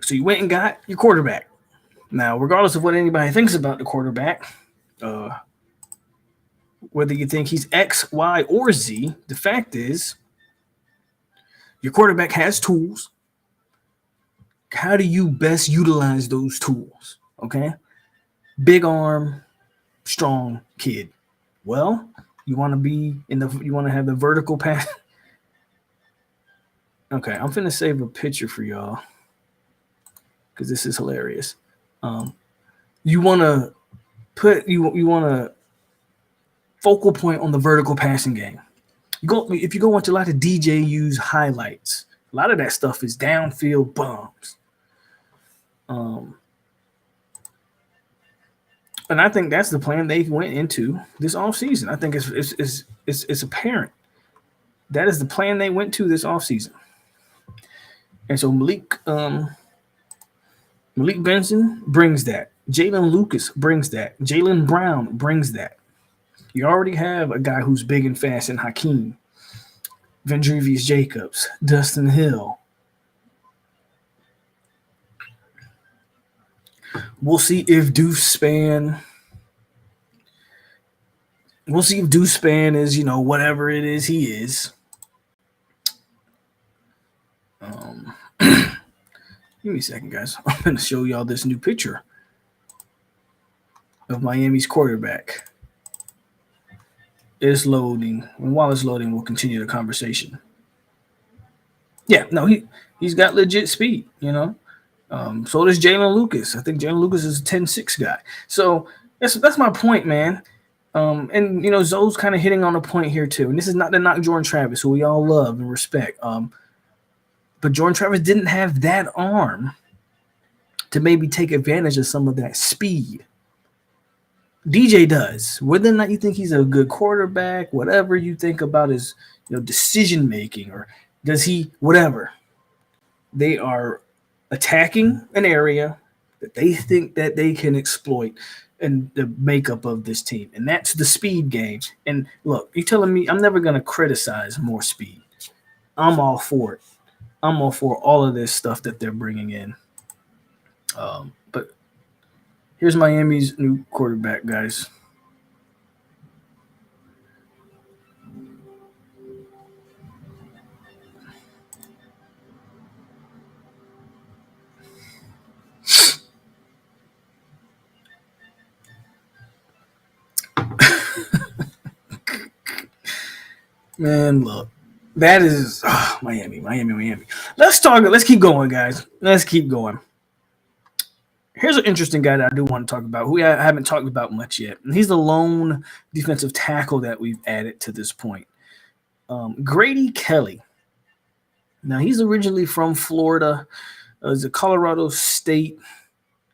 So you went and got your quarterback. Now, regardless of what anybody thinks about the quarterback, Whether you think he's X, Y, or Z, the fact is your quarterback has tools. How do you best utilize those tools? Okay. Big arm, strong kid. Well, you want to have the vertical pass. Okay, I'm finna save a picture for y'all because this is hilarious. You want to focal point on the vertical passing game. If you go watch a lot of DJU's highlights, a lot of that stuff is downfield bombs. And I think that's the plan they went into this offseason. I think it's apparent. That is the plan they went to this offseason. And so Malik Benson brings that. Jalen Lucas brings that. Jalen Brown brings that. You already have a guy who's big and fast in Hakeem, Vendrivius Jacobs, Dustin Hill. We'll see if Deuce Spann is, whatever it is he is. Give me a second, guys. I'm going to show y'all this new picture of Miami's quarterback. It's loading. And while it's loading, we'll continue the conversation. Yeah, no, he's got legit speed, So does Jalen Lucas. I think Jalen Lucas is a 10-6 guy. So that's my point, man. And Zoe's kind of hitting on a point here too. And this is not to knock Jordan Travis, who we all love and respect. But Jordan Travis didn't have that arm to maybe take advantage of some of that speed. DJ does. Whether or not you think he's a good quarterback, whatever you think about his decision making, or does he whatever, they are attacking an area that they think that they can exploit in the makeup of this team, and that's the speed game. And look, you're telling me I'm never going to criticize more speed. I'm all for it. I'm all for all of this stuff that they're bringing in. But here's Miami's new quarterback, guys. Man, look. That is Miami. Let's keep going, guys. Let's keep going. Here's an interesting guy that I do want to talk about, who I haven't talked about much yet. And he's the lone defensive tackle that we've added to this point. Grady Kelly. Now, he's originally from Florida. He's a Colorado State.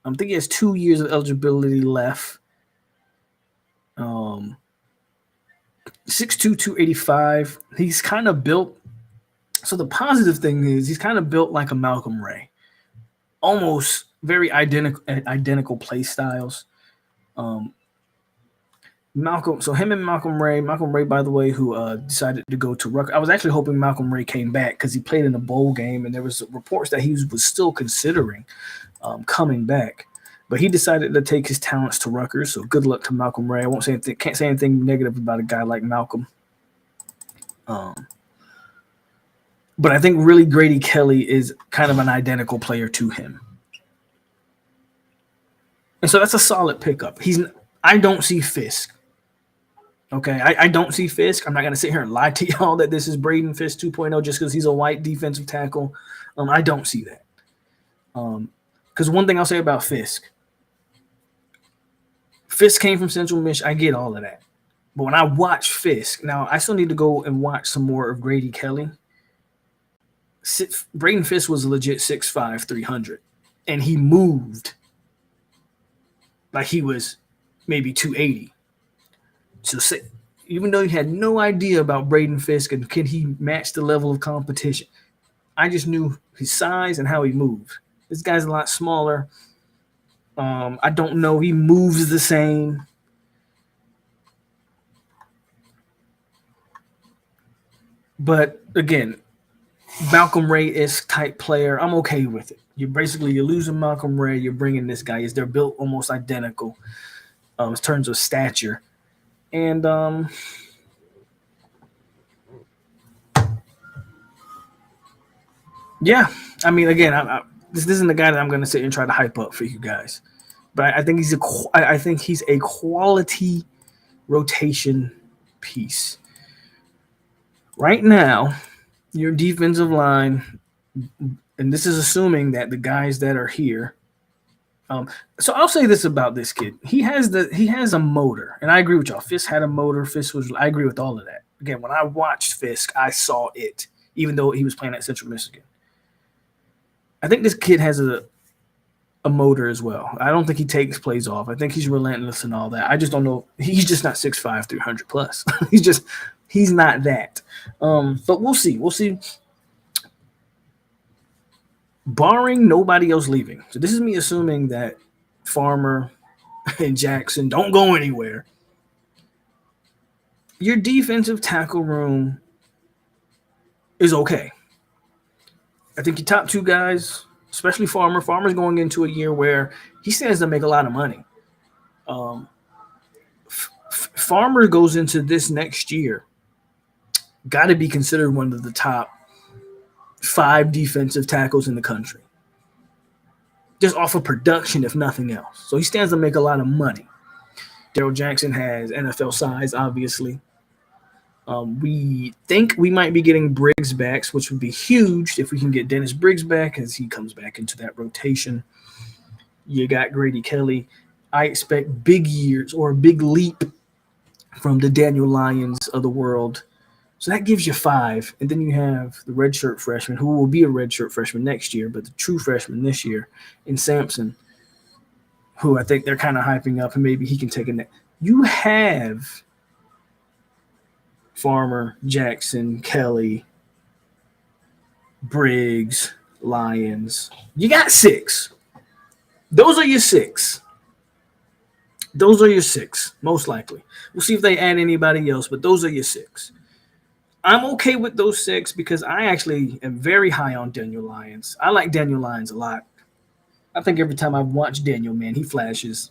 I think he has 2 years of eligibility left. 6'2", 285. He's kind of built. So the positive thing is he's kind of built like a Malcolm Ray, almost very identical play styles. So him and Malcolm Ray, by the way, who decided to go to Rutgers. I was actually hoping Malcolm Ray came back because he played in a bowl game, and there was reports that he was still considering coming back. But he decided to take his talents to Rutgers, so good luck to Malcolm Ray. I won't say anything, can't say anything negative about a guy like Malcolm. But I think really Grady Kelly is kind of an identical player to him. And so that's a solid pickup. I don't see Fisk. Okay, I don't see Fisk. I'm not going to sit here and lie to y'all that this is Braden Fisk 2.0 just because he's a white defensive tackle. I don't see that. Because one thing I'll say about Fisk came from Central Michigan. I get all of that. But when I watch Fisk, now I still need to go and watch some more of Grady Kelly. Braden Fisk was a legit 6'5", 300. And he moved like he was maybe 280. So even though you had no idea about Braden Fisk and can he match the level of competition, I just knew his size and how he moved. This guy's a lot smaller. I don't know. He moves the same. But again, Malcolm Ray-esque type player, I'm okay with it. You're losing Malcolm Ray. You're bringing this guy. They're built almost identical in terms of stature. And yeah, I mean, again, this isn't the guy that I'm going to sit and try to hype up for you guys, but I think I think he's a quality rotation piece. Right now, your defensive line, and this is assuming that the guys that are here. So I'll say this about this kid: he has a motor, and I agree with y'all. Fisk had a motor. Fisk was. I agree with all of that. Again, when I watched Fisk, I saw it, even though he was playing at Central Michigan. I think this kid has a motor as well. I don't think he takes plays off. I think he's relentless and all that. I just don't know. He's just not 6'5", 300 plus. he's not that. But we'll see. We'll see. Barring nobody else leaving. So this is me assuming that Farmer and Jackson don't go anywhere. Your defensive tackle room is okay. I think your top two guys, especially Farmer's going into a year where he stands to make a lot of money. Farmer goes into this next year, got to be considered one of the top 5 defensive tackles in the country. Just off of production, if nothing else. So he stands to make a lot of money. Daryl Jackson has NFL size, obviously. We think we might be getting Briggs back, which would be huge if we can get Dennis Briggs back as he comes back into that rotation. You got Grady Kelly. I expect big years or a big leap from the Daniel Lyons of the world. So that gives you 5. And then you have the redshirt freshman, who will be a redshirt freshman next year, but the true freshman this year in Sampson, who I think they're kind of hyping up, and maybe he can take a net. You have Farmer, Jackson, Kelly, Briggs, Lyons. You got 6. Those are your 6. Those are your 6, most likely. We'll see if they add anybody else, but those are your 6. I'm okay with those 6 because I actually am very high on Daniel Lyons. I like Daniel Lyons a lot. I think every time I've watched Daniel, man, he flashes.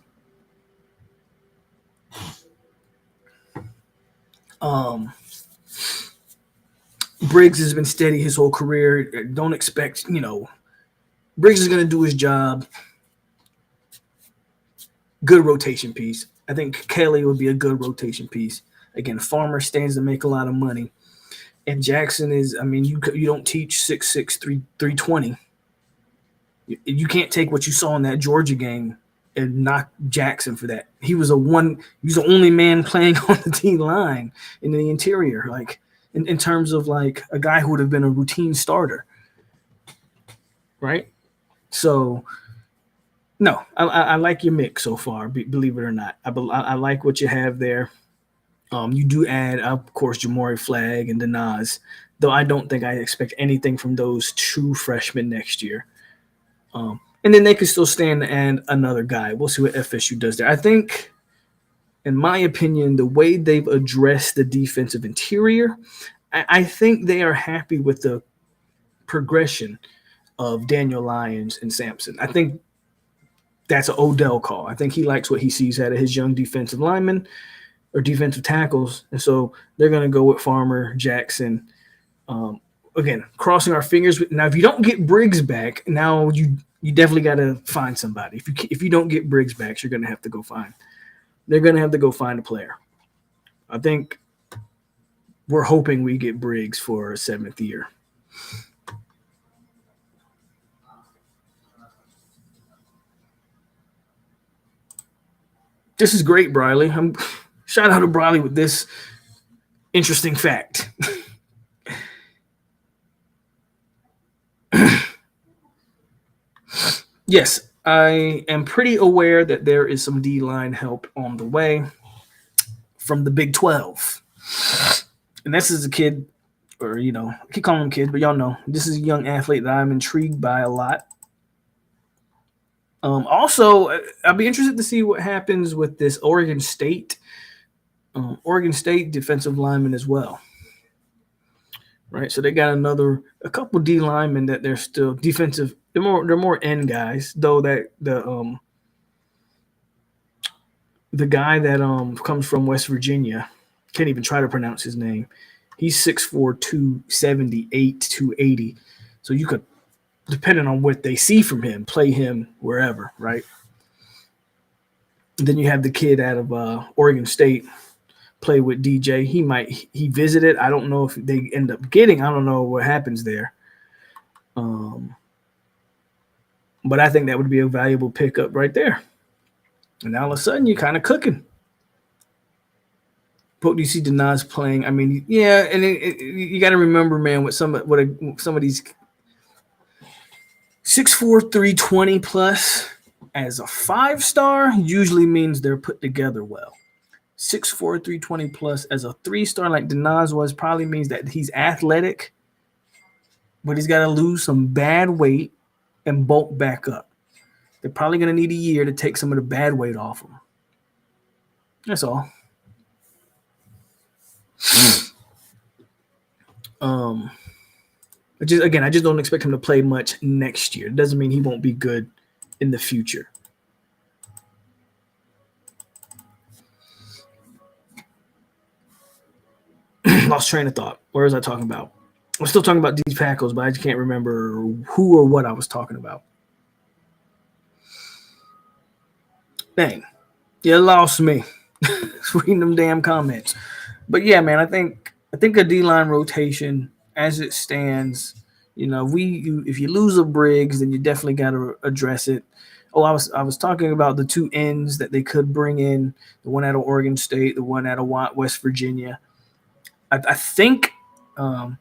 Briggs has been steady his whole career. Don't expect, Briggs is going to do his job. Good rotation piece. I think Kelly would be a good rotation piece. Again, Farmer stands to make a lot of money. And Jackson is, you don't teach 6'6", 320. You can't take what you saw in that Georgia game and knock Jackson for that. He was the only man playing on the D line in the interior, like in terms of like a guy who would have been a routine starter. Right? So no, I like your mix so far, believe it or not. I like what you have there. You do add, of course, Jamori Flagg and Denaz, though I don't think I expect anything from those 2 freshmen next year. And then they could still stand and another guy. We'll see what FSU does there. I think, in my opinion, the way they've addressed the defensive interior, I think they are happy with the progression of Daniel Lyons and Sampson. I think that's an Odell call. I think he likes what he sees out of his young defensive linemen or defensive tackles. And so they're going to go with Farmer, Jackson. Again, crossing our fingers. Now, if you don't get Briggs back, now you definitely got to find somebody. If you don't get Briggs back, you're going to have to go find. They're going to have to go find a player. I think we're hoping we get Briggs for a 7th year. This is great, Briley. Shout out to Briley with this interesting fact. Yes, I am pretty aware that there is some D-line help on the way from the Big 12. And this is a kid, or, I keep calling him kid, but y'all know, this is a young athlete that I'm intrigued by a lot. Also, I'll be interested to see what happens with this Oregon State defensive lineman as well. Right, so they got a couple D linemen that they're still defensive. They're more end guys, though that the guy that comes from West Virginia, can't even try to pronounce his name. He's 6'4", 278, 280. So you could, depending on what they see from him, play him wherever, right? And then you have the kid out of Oregon State, play with DJ. He visited. I don't know if they end up getting. I don't know what happens there. But I think that would be a valuable pickup right there. And now all of a sudden you're kind of cooking. POLK, you see Denaz playing. I mean, yeah, and you got to remember, man, with some of these 6'4", 320 plus as a 5-star usually means they're put together well. 6'4", 320 plus as a 3-star like Denaz was probably means that he's athletic, but he's got to lose some bad weight and bulk back up. They're probably going to need a year to take some of the bad weight off him. That's all. I just don't expect him to play much next year. It doesn't mean he won't be good in the future. Lost train of thought. Where was I talking about? I'm still talking about these Packers, but I just can't remember who or what I was talking about. Dang. You lost me. Reading them damn comments. But yeah, man, I think a D-line rotation as it stands, if you lose a Briggs, then you definitely got to address it. Oh, I was talking about the two ends that they could bring in, the one out of Oregon State, the one out of West Virginia. I think I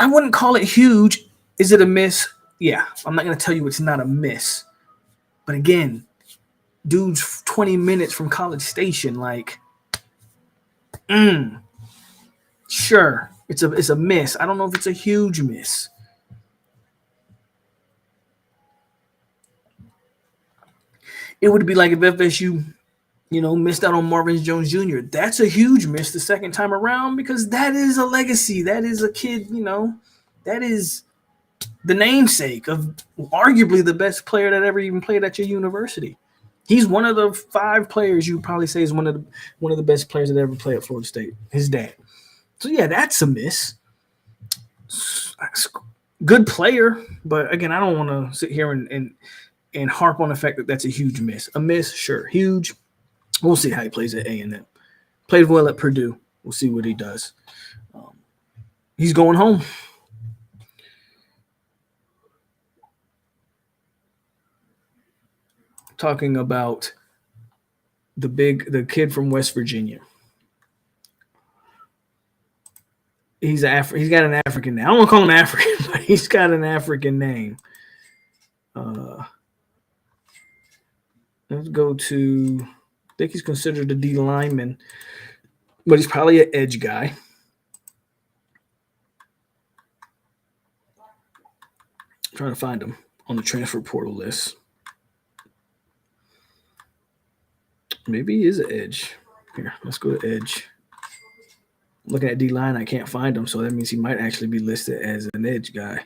wouldn't call it huge. Is it a miss? Yeah, I'm not going to tell you it's not a miss. But again, dude's 20 minutes from College Station, like, sure, it's a miss. I don't know if it's a huge miss. It would be like if FSU, missed out on Marvin Jones Jr. That's a huge miss the second time around because that is a legacy. That is a kid, that is the namesake of arguably the best player that ever even played at your university. He's one of the 5 players you probably say is one of the best players that ever played at Florida State. His dad. So yeah, that's a miss. Good player, but again, I don't want to sit here and harp on the fact that that's a huge miss. A miss, sure. Huge. We'll see how he plays at A&M. Played well at Purdue. We'll see what he does. He's going home. Talking about the kid from West Virginia. He's got an African name. I don't want to call him African, but he's got an African name. Let's go to, I think he's considered a D lineman, but he's probably an edge guy. I'm trying to find him on the transfer portal list. Maybe he is an edge. Here, let's go to edge. Looking at D-line, I can't find him, so that means he might actually be listed as an edge guy.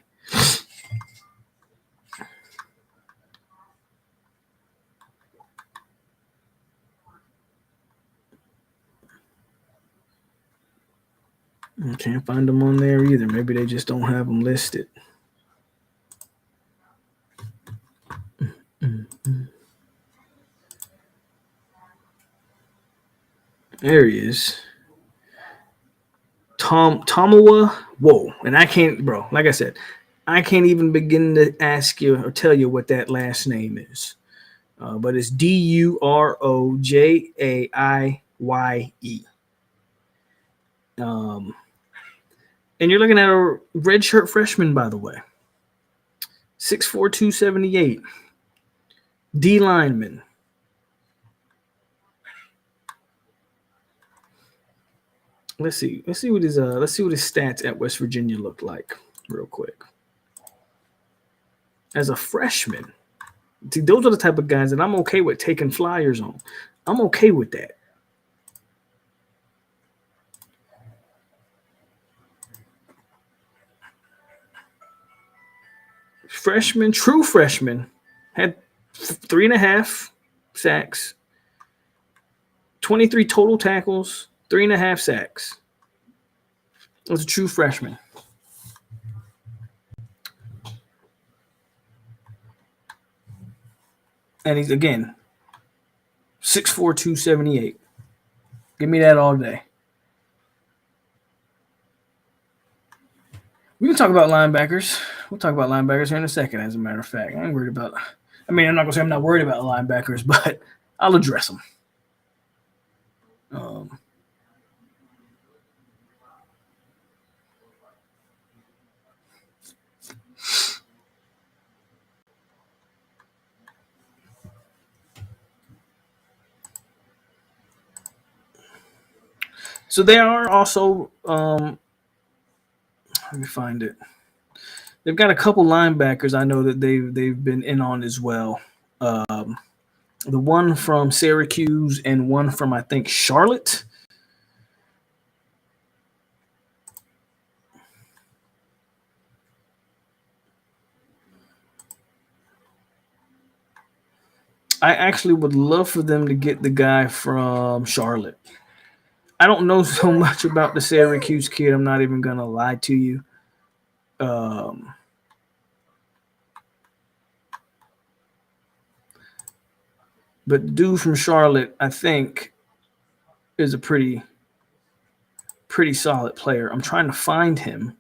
I can't find him on there either. Maybe they just don't have him listed. There he is. Tomawa. Whoa. And I can't, bro, like I said, I can't even begin to ask you or tell you what that last name is. But it's Durojaiye. And you're looking at a redshirt freshman, by the way. 6'4", 278. D lineman. Let's see what his stats at West Virginia looked like real quick. As a freshman, see, those are the type of guys that I'm okay with taking flyers on. I'm okay with that. True freshman, had 3.5 sacks, 23 total tackles, 3.5 sacks. Was a true freshman. And he's, again, 6'4", 278. Give me that all day. We can talk about linebackers. We'll talk about linebackers here in a second, as a matter of fact. I ain't worried about – I'm not going to say I'm not worried about linebackers, but I'll address them. So they are also let me find it. They've got a couple linebackers I know that they've been in on as well. The one from Syracuse and one from, I think, Charlotte. I actually would love for them to get the guy from Charlotte. I don't know so much about the Syracuse kid. I'm not even going to lie to you. But the dude from Charlotte, I think, is a pretty solid player. I'm trying to find him.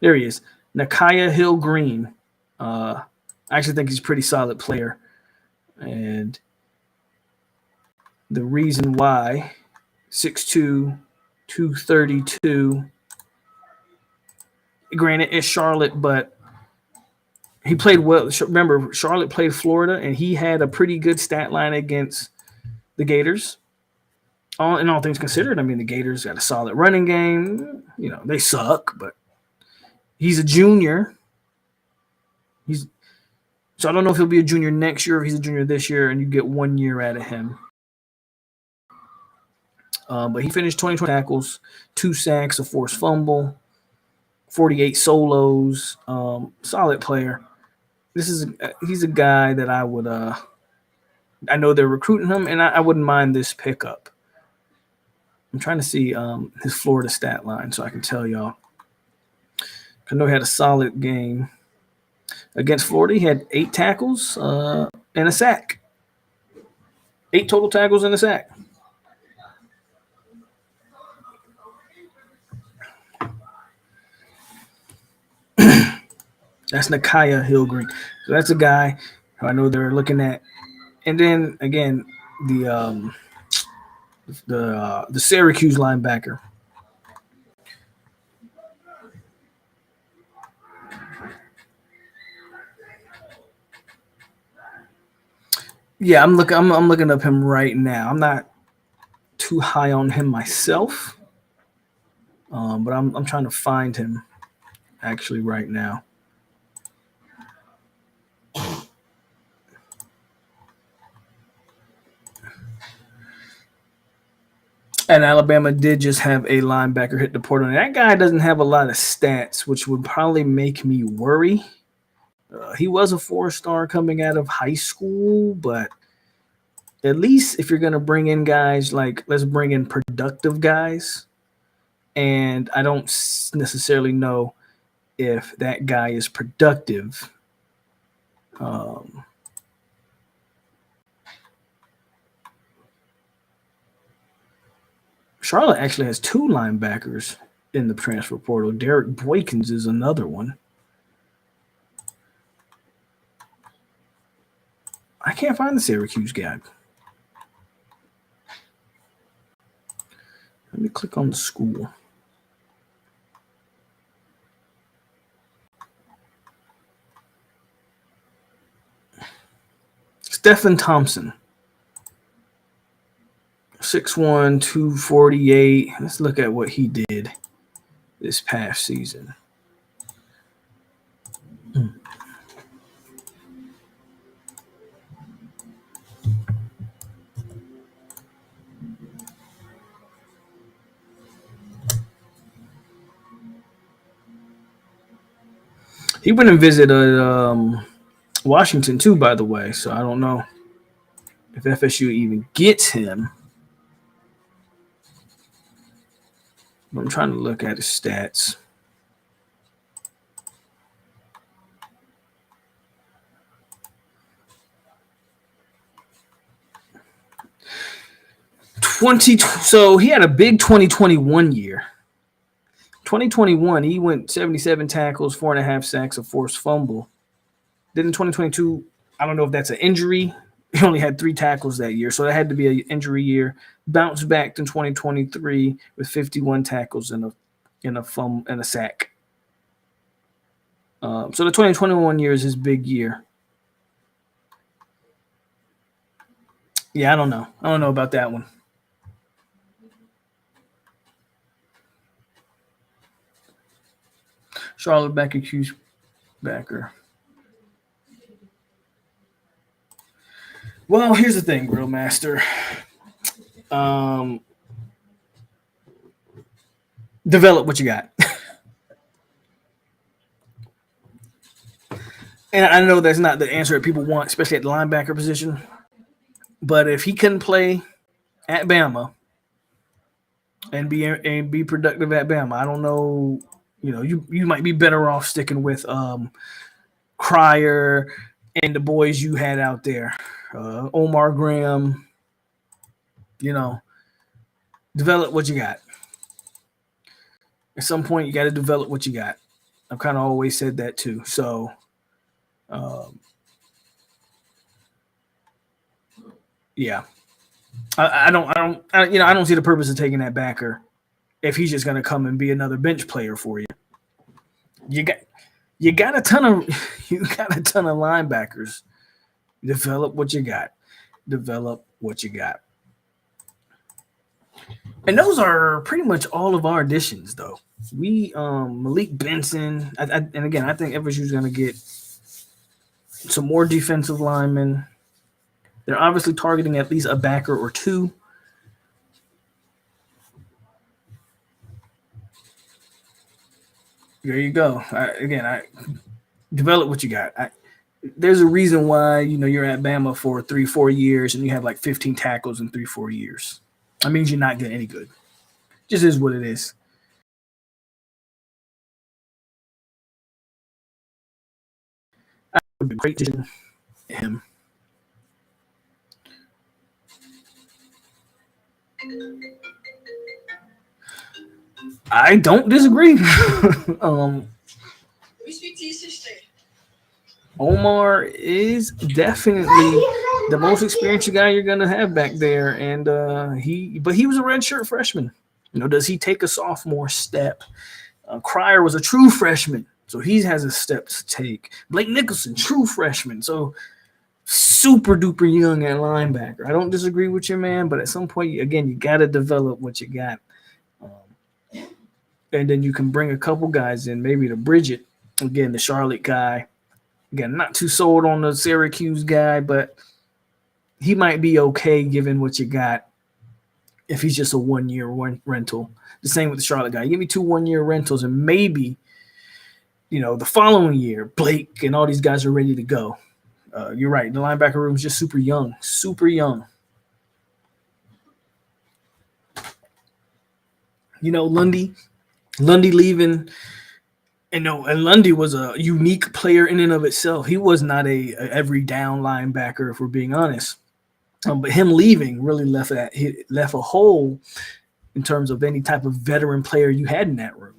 There he is. Nakaya Hill Green. I actually think he's a pretty solid player. And the reason why, 6'2", 232. Granted, it's Charlotte, but he played well. Remember, Charlotte played Florida, and he had a pretty good stat line against the Gators. In all things considered, I mean, the Gators got a solid running game. You know, they suck, but he's a junior. So I don't know if he'll be a junior next year or if he's a junior this year, and you get 1 year out of him. But he finished 20 tackles, 2 sacks, a forced fumble, 48 solos. Solid player. He's a guy that I would I know they're recruiting him, and I wouldn't mind this pickup. I'm trying to see his Florida stat line so I can tell y'all. I know he had a solid game against Florida. He had 8 tackles and a sack. 8 total tackles and a sack. That's Nakaya Hill Green. So that's a guy who I know they're looking at. And then again, the Syracuse linebacker. Yeah, I'm looking up him right now. I'm not too high on him myself, but I'm trying to find him actually right now. And Alabama did just have a linebacker hit the portal. And that guy doesn't have a lot of stats, which would probably make me worry. He was a 4-star coming out of high school, but at least if you're going to bring in guys, like, let's bring in productive guys. And I don't necessarily know if that guy is productive. Charlotte actually has 2 linebackers in the transfer portal. Derek Boykins is another one. I can't find the Syracuse guy. Let me click on the school. Stephen Thompson. 6'1", 248. Let's look at what he did this past season. He went and visited Washington too, by the way. So I don't know if FSU even gets him. I'm trying to look at his stats. So he had a big 2021 year. 2021, he went 77 tackles, 4.5 sacks, a forced fumble. Then in 2022, I don't know if that's an injury. He only had 3 tackles that year, so that had to be an injury year. Bounced back in 2023 with 51 tackles and a fumble and a sack. So the 2021 year is his big year. Yeah, I don't know. I don't know about that one. Charlotte back accused backer. Well, here's the thing, Grill Master. Develop what you got. And I know that's not the answer that people want, especially at the linebacker position. But if he couldn't play at Bama and be productive at Bama, I don't know. You know, you might be better off sticking with Cryer and the boys you had out there, Omar Graham. You know, develop what you got. At some point, you got to develop what you got. I've kind of always said that too. So, yeah, I don't see the purpose of taking that backer if he's just going to come and be another bench player for you. You got a ton of linebackers. Develop what you got. And those are pretty much all of our additions, though. We Malik Benson, and again, I think FSU is going to get some more defensive linemen. They're obviously targeting at least a backer or 2. There you go. I develop what you got. There's a reason why you're at Bama for 3-4 years and you have like 15 tackles in 3-4 years. That means you're not getting any good. Just is what it is. I would be great to him. I don't disagree. Omar is definitely the most experienced guy you're gonna have back there, and he was a redshirt freshman. Does he take a sophomore step? Cryer was a true freshman, so he has a step to take. Blake Nicholson, true freshman, so super duper young at linebacker. I don't disagree with you, man, but at some point, again, you got to develop what you got. And then you can bring a couple guys in, maybe to bridge it. Again, the Charlotte guy. Again, not too sold on the Syracuse guy, but he might be okay given what you got if he's just a 1-year rental. The same with the Charlotte guy. Give me 2 1-year rentals, and maybe, the following year, Blake and all these guys are ready to go. You're right. The linebacker room is just super young. Super young. Lundy leaving, and Lundy was a unique player in and of itself. He was not a every down linebacker, if we're being honest. But him leaving really left a hole in terms of any type of veteran player you had in that room.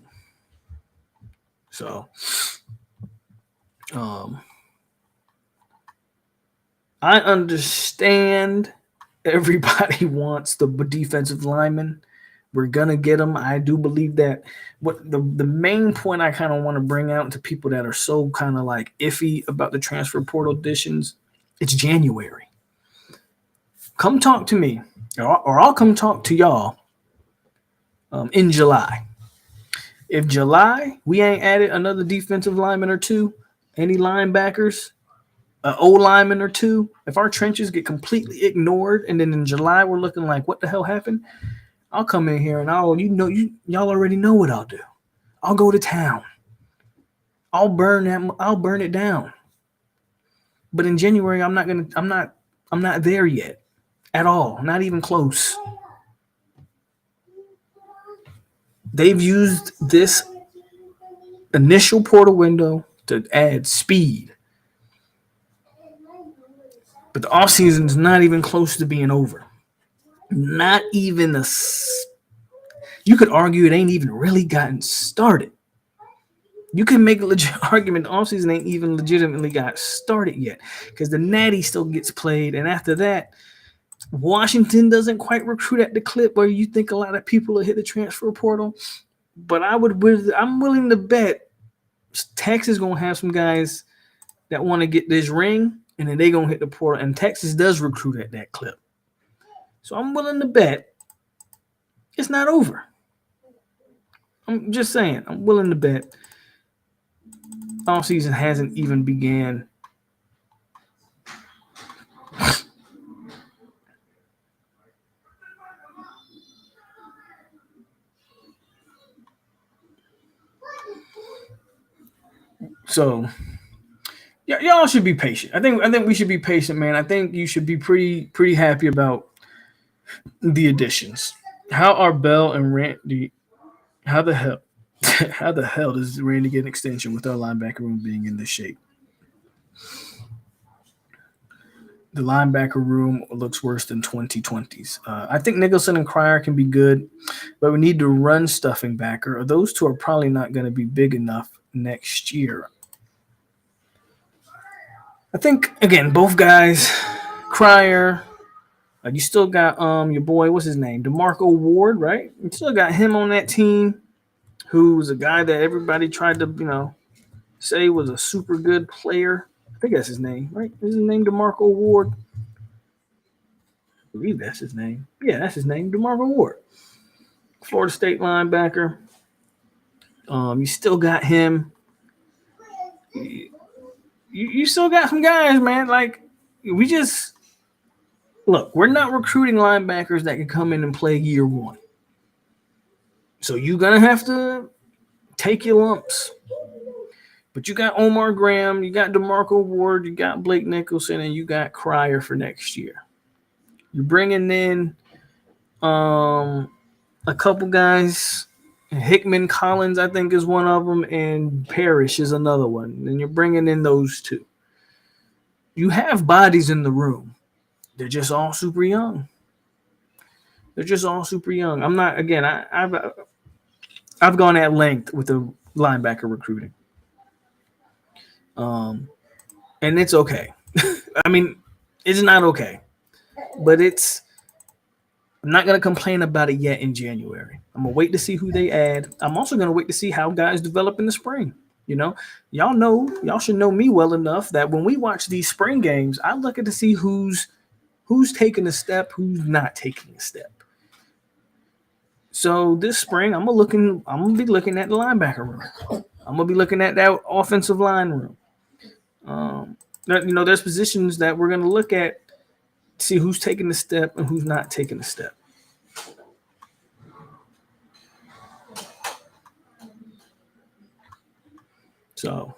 So, I understand everybody wants the defensive lineman. We're going to get them. I do believe that. What the main point I kind of want to bring out to people that are so kind of like iffy about the transfer portal additions, it's January. Come talk to me, or I'll come talk to y'all in July. If July, we ain't added another defensive lineman or 2, any linebackers, an O lineman or 2, if our trenches get completely ignored, and then in July we're looking like, what the hell happened? I'll come in here and y'all already know what I'll do. I'll go to town. I'll burn it down. But in January, I'm not there yet at all. Not even close. They've used this initial portal window to add speed. But the offseason is not even close to being over. Not even you could argue it ain't even really gotten started. You can make a legit argument the offseason ain't even legitimately got started yet because the Natty still gets played. And after that, Washington doesn't quite recruit at the clip where you think a lot of people will hit the transfer portal. But I'm willing to bet Texas going to have some guys that want to get this ring, and then they going to hit the portal. And Texas does recruit at that clip. So I'm willing to bet it's not over. I'm just saying, I'm willing to bet offseason hasn't even began. So y'all should be patient. I think we should be patient, man. I think you should be pretty happy about the additions. How are Bell and Randy? How the hell does Randy get an extension with our linebacker room being in this shape? The linebacker room looks worse than 2020s. I think Nicholson and Cryer can be good, but we need to run stuffing backer. Those two are probably not going to be big enough next year. I think, again, both guys, Cryer, you still got your boy, what's his name? DeMarco Ward, right? You still got him on that team, who's a guy that everybody tried to, say was a super good player. I think that's his name, right? Is his name DeMarco Ward? I believe that's his name. Yeah, that's his name, DeMarco Ward. Florida State linebacker. You still got him. You still got some guys, man. Like, we're not recruiting linebackers that can come in and play year one. So you're going to have to take your lumps. But you got Omar Graham, you got DeMarco Ward, you got Blake Nicholson, and you got Cryer for next year. You're bringing in a couple guys. Hickman Collins, I think, is one of them, and Parrish is another one. And you're bringing in those two. You have bodies in the room. They're just all super young. I'm not, again, I've gone at length with the linebacker recruiting. And it's okay. I mean, it's not okay. But I'm not going to complain about it yet in January. I'm going to wait to see who they add. I'm also going to wait to see how guys develop in the spring. Y'all should know me well enough that when we watch these spring games, I look at to see who's taking a step, who's not taking a step. So this spring, I'm gonna be looking at the linebacker room. I'm gonna be looking at that offensive line room. There's positions that we're gonna look at, see who's taking the step and who's not taking the step. So,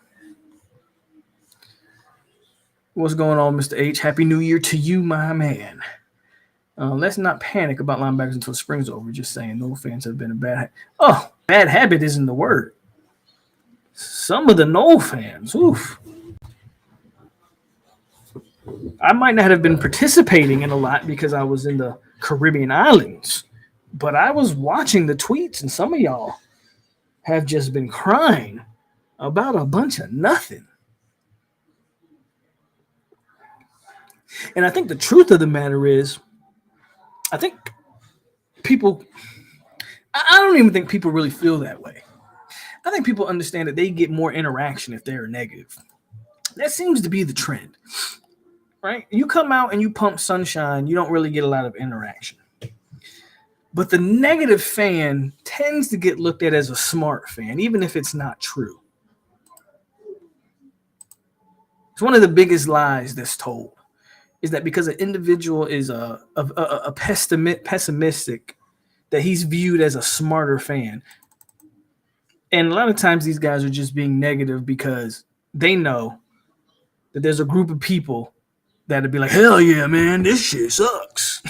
what's going on, Mr. H? Happy New Year to you, my man. Let's not panic about linebackers until spring's over. Just saying, no fans have been a bad habit isn't the word. Some of the Knoll fans, oof. I might not have been participating in a lot because I was in the Caribbean islands, but I was watching the tweets, and some of y'all have just been crying about a bunch of nothing. And I think the truth of the matter is, I think people, I don't even think people really feel that way. I think people understand that they get more interaction if they're negative. That seems to be the trend, right? You come out and you pump sunshine, you don't really get a lot of interaction. But the negative fan tends to get looked at as a smart fan, even if it's not true. It's one of the biggest lies that's told, is that because an individual is a pessimistic, that he's viewed as a smarter fan. And a lot of times these guys are just being negative because they know that there's a group of people that'd be like, hell yeah, man, this shit sucks.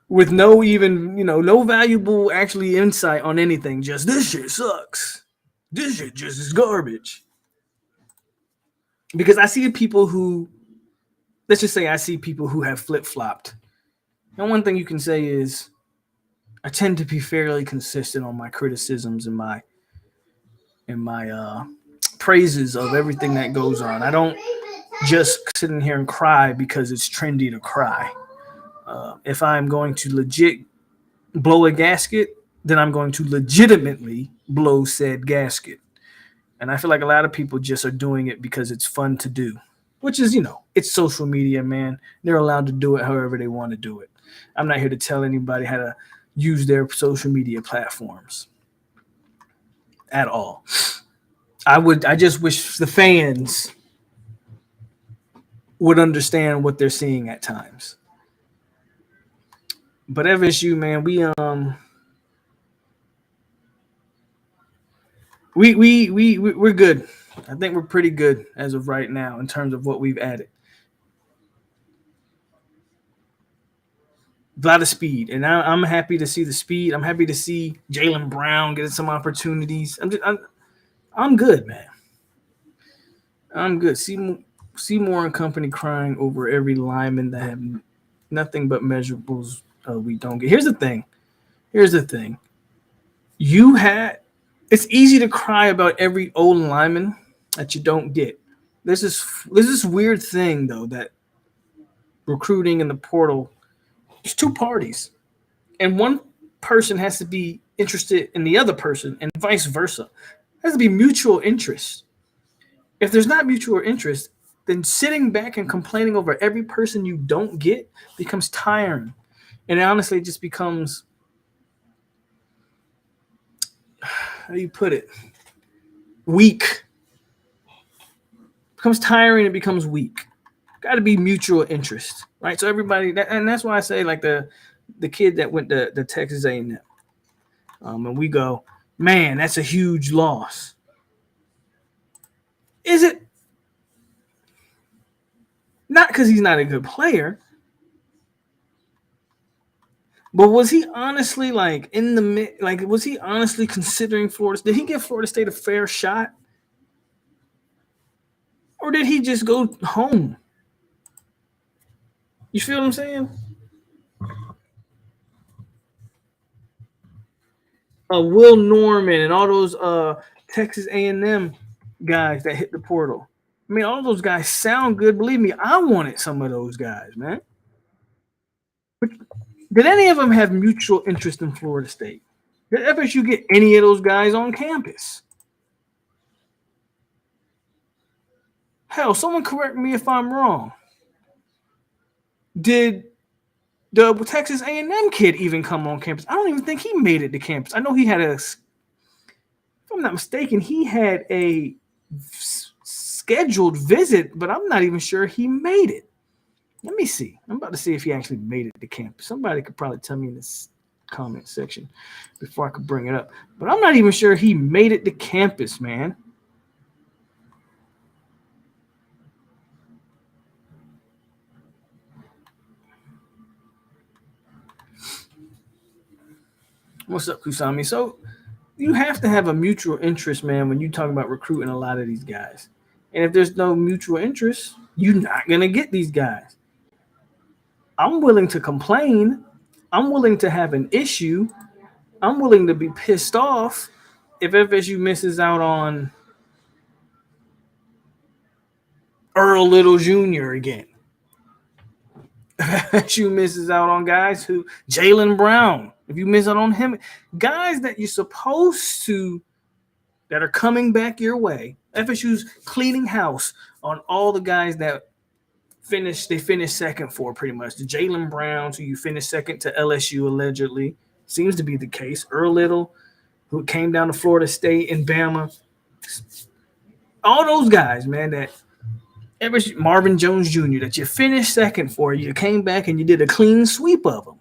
With no even, no valuable actually insight on anything. Just this shit sucks. This shit just is garbage. Because I see people who, let's just say I see people who have flip-flopped. And one thing you can say is I tend to be fairly consistent on my criticisms and my praises of everything that goes on. I don't just sit in here and cry because it's trendy to cry. If I'm going to legit blow a gasket, then I'm going to legitimately blow said gasket. And I feel like a lot of people just are doing it because it's fun to do, which is, it's social media, man. They're allowed to do it however they want to do it. I'm not here to tell anybody how to use their social media platforms at all. I just wish the fans would understand what they're seeing at times. But FSU, man, we're good. I think we're pretty good as of right now in terms of what we've added. A lot of speed, and I'm happy to see the speed. I'm happy to see Jaylen Brown getting some opportunities. I'm good, man. I'm good. Seymour and company crying over every lineman that have nothing but measurables we don't get. Here's the thing. It's easy to cry about every old lineman that you don't get. There's this weird thing though that recruiting in the portal. There's two parties, and one person has to be interested in the other person, and vice versa. There has to be mutual interest. If there's not mutual interest, then sitting back and complaining over every person you don't get becomes tiring. And honestly, it just becomes, how do you put it? Weak. It becomes tiring. It becomes weak. Got to be mutual interest, right? So everybody, and that's why I say like the kid that went to Texas A&M, and we go, man, that's a huge loss. Is it? Not because he's not a good player, but was he honestly was he honestly considering Florida? Did he give Florida State a fair shot? Or did he just go home? You feel what I'm saying? Will Norman and all those Texas A&M guys that hit the portal. I mean, all those guys sound good. Believe me, I wanted some of those guys, man. But did any of them have mutual interest in Florida State? Did FSU get any of those guys on campus? Hell, someone correct me if I'm wrong. Did the Texas A&M kid even come on campus? I don't even think he made it to campus. I know he had if I'm not mistaken, he had a scheduled visit, but I'm not even sure he made it. Let me see. I'm about to see if he actually made it to campus. Somebody could probably tell me in this comment section before I could bring it up. But I'm not even sure he made it to campus, man. What's up, Kusami? So you have to have a mutual interest, man, when you talk about recruiting a lot of these guys. And if there's no mutual interest, you're not going to get these guys. I'm willing to complain. I'm willing to have an issue. I'm willing to be pissed off if FSU misses out on Earl Little Jr. again. If you misses out on guys who Jaylen Brown, if you miss out on him, guys that you're supposed to, that are coming back your way. FSU's cleaning house on all the guys that finished second for pretty much. The Jaylen Browns, who you finished second to LSU allegedly, seems to be the case. Earl Little, who came down to Florida State and Bama. All those guys, man, that Marvin Jones Jr., that you finished second for, you came back and you did a clean sweep of them.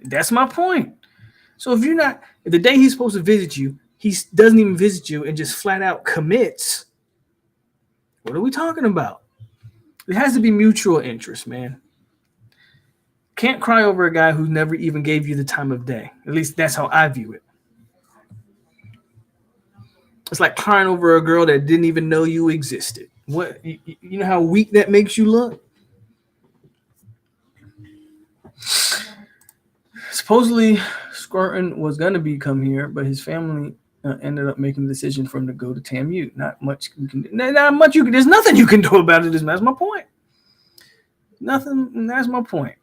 That's my point. So if the day he's supposed to visit you, he doesn't even visit you and just flat out commits. What are we talking about? It has to be mutual interest, man. Can't cry over a guy who never even gave you the time of day. At least that's how I view it. It's like crying over a girl that didn't even know you existed. What you know how weak that makes you look? Supposedly, Squirtin was gonna come here, but his family ended up making the decision for him to go to TAMU. Not much you can. Not much you can. There's nothing you can do about it. That's my point. Nothing. That's my point.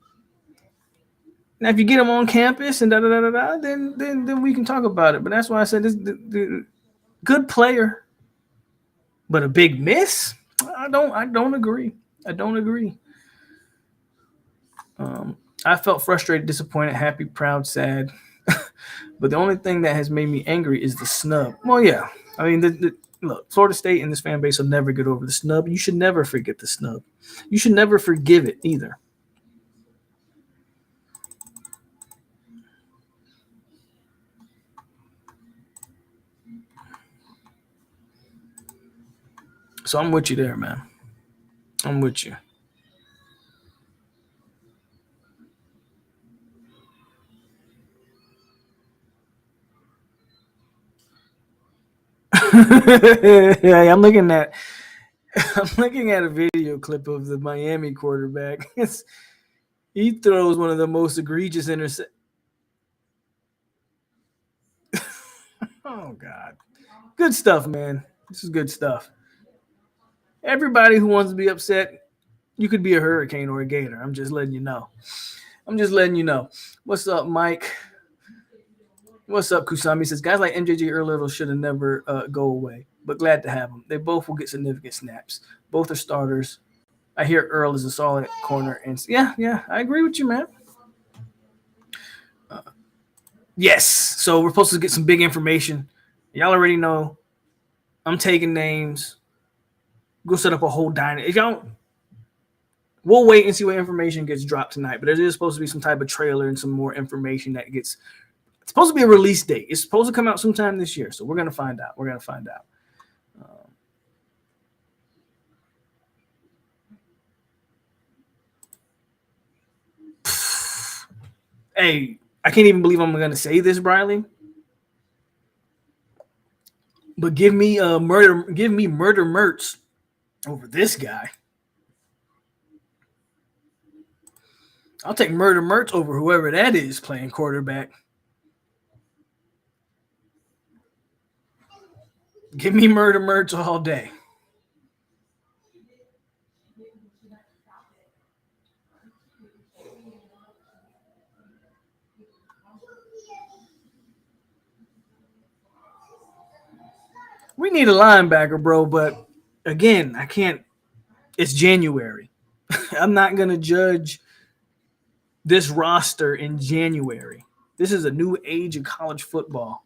Now, if you get him on campus and then we can talk about it. But that's why I said this. The good player, but a big miss. I don't agree. I don't agree. I felt frustrated, disappointed, happy, proud, sad. But the only thing that has made me angry is the snub. Well, yeah. I mean, look, Florida State and this fan base will never get over the snub. You should never forget the snub. You should never forgive it either. So I'm with you there, man. I'm with you. Yeah, I'm looking at a video clip of the Miami quarterback. He throws one of the most egregious interceptions. Oh God, good stuff, man. This is good stuff. Everybody who wants to be upset, you could be a hurricane or a gator. I'm just letting you know. What's up, Mike? What's up, Kusami? Says guys like MJG or Little should have never go away, but glad to have them. They both will get significant snaps. Both are starters. I hear Earl is a solid corner, and yeah, I agree with you, man. Yes, so we're supposed to get some big information. Y'all already know. I'm taking names. Go set up a whole diner. If y'all, we'll wait and see what information gets dropped tonight. But there is supposed to be some type of trailer and some more information that gets. It's supposed to be a release date. It's supposed to come out sometime this year. So we're gonna find out. Hey, I can't even believe I'm gonna say this, Briley. But give me murder Mertz over this guy. I'll take Murder Mertz over whoever that is playing quarterback. Give me Murder Mertz all day. We need a linebacker, bro, but again, I can't. It's January. I'm not going to judge this roster in January. This is a new age of college football.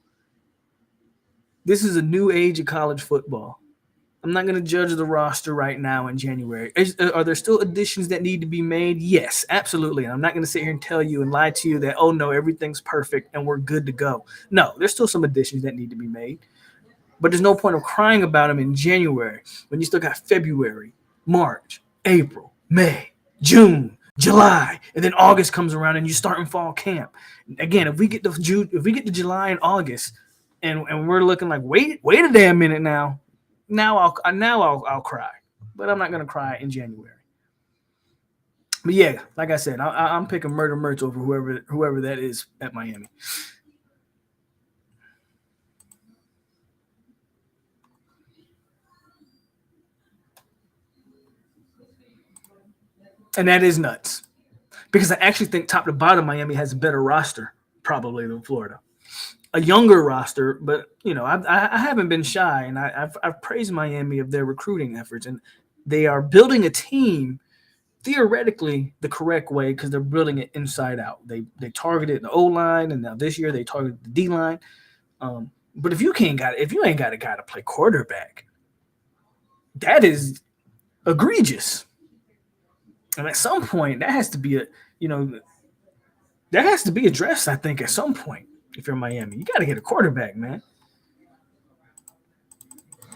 I'm not going to judge the roster right now in January. Are there still additions that need to be made? Yes, absolutely. I'm not going to sit here and tell you and lie to you that, oh, no, everything's perfect and we're good to go. No, there's still some additions that need to be made. But there's no point of crying about them in January when you still got February, March, April, May, June, July, and then August comes around and you start in fall camp. Again, if we get to July and August and we're looking like wait a damn minute now I'll cry. But I'm not gonna cry in January. But yeah, like I said, I'm picking Murder Mertz over whoever that is at Miami. And that is nuts. Because I actually think top to bottom, Miami has a better roster probably than Florida. A younger roster, but I haven't been shy, and I've praised Miami of their recruiting efforts, and they are building a team theoretically the correct way because they're building it inside out. They targeted the O line, and now this year they targeted the D line. But if you ain't got a guy to play quarterback, that is egregious. And at some point, that has to be That has to be addressed, I think, at some point. If you're Miami, you got to get a quarterback, man.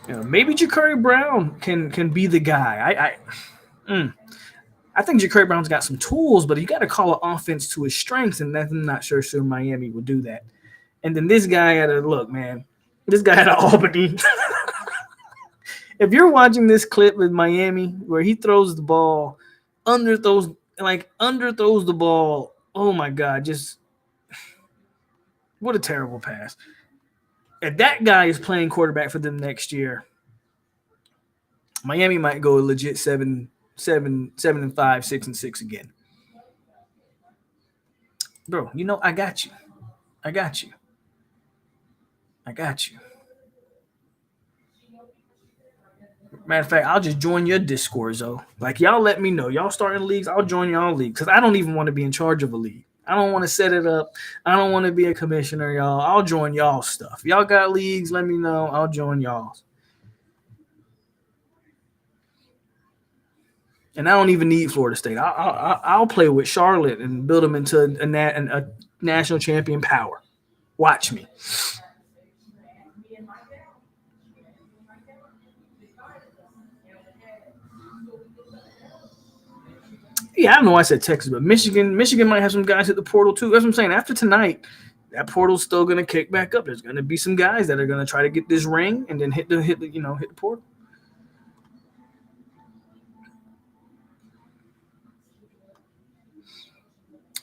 Maybe Ja'Cory Brown can be the guy. I think Ja'Cory Brown's got some tools, but you got to call an offense to his strengths, and I'm not sure Miami will do that. And then this guy had a look, man. This guy had an Albany. If you're watching this clip with Miami where he throws the ball, underthrows the ball, oh my God, just what a terrible pass. If that guy is playing quarterback for them next year, Miami might go legit 7-5, 6-6 again. Bro, I got you. I got you. Matter of fact, I'll just join your Discord, though. Like, y'all let me know. Y'all starting leagues, I'll join y'all league. Because I don't even want to be in charge of a league. I don't want to set it up. I don't want to be a commissioner, y'all. I'll join y'all stuff. Y'all got leagues, let me know. I'll join y'all. And I don't even need Florida State. I'll play with Charlotte and build them into a national champion power. Watch me. Yeah, I don't know why I said Texas, but Michigan might have some guys at the portal too. That's what I'm saying. After tonight, that portal's still going to kick back up. There's going to be some guys that are going to try to get this ring and then hit the portal.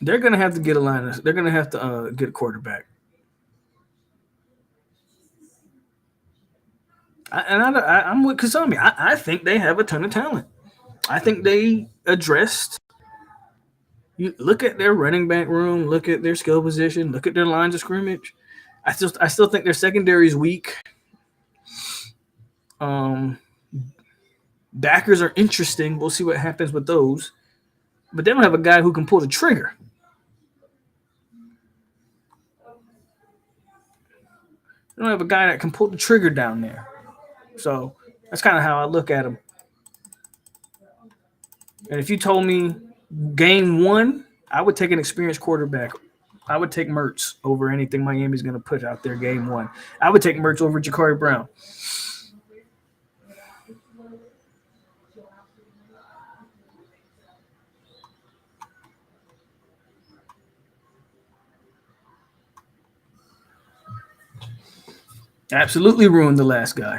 They're going to have to get a line. They're going to have to get a quarterback. I'm with Kasami. I think they have a ton of talent. I think they addressed. You look at their running back room, look at their skill position, look at their lines of scrimmage. I still think their secondary is weak. Backers are interesting. We'll see what happens with those. But they don't have a guy who can pull the trigger. They don't have a guy that can pull the trigger down there. So that's kind of how I look at him. And if you told me game one, I would take an experienced quarterback. I would take Mertz over anything Miami's going to put out there game one. I would take Mertz over Ja'Cory Brown. Absolutely ruined the last guy.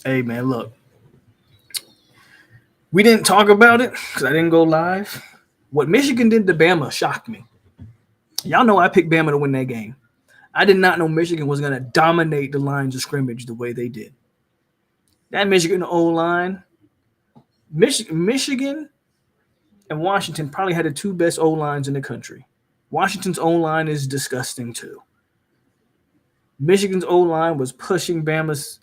Hey, man, look. We didn't talk about it because I didn't go live. What Michigan did to Bama shocked me. Y'all know I picked Bama to win that game. I did not know Michigan was going to dominate the lines of scrimmage the way they did. That Michigan O-line, Michigan and Washington probably had the two best O-lines in the country. Washington's O-line is disgusting too. Michigan's O-line was pushing Bama's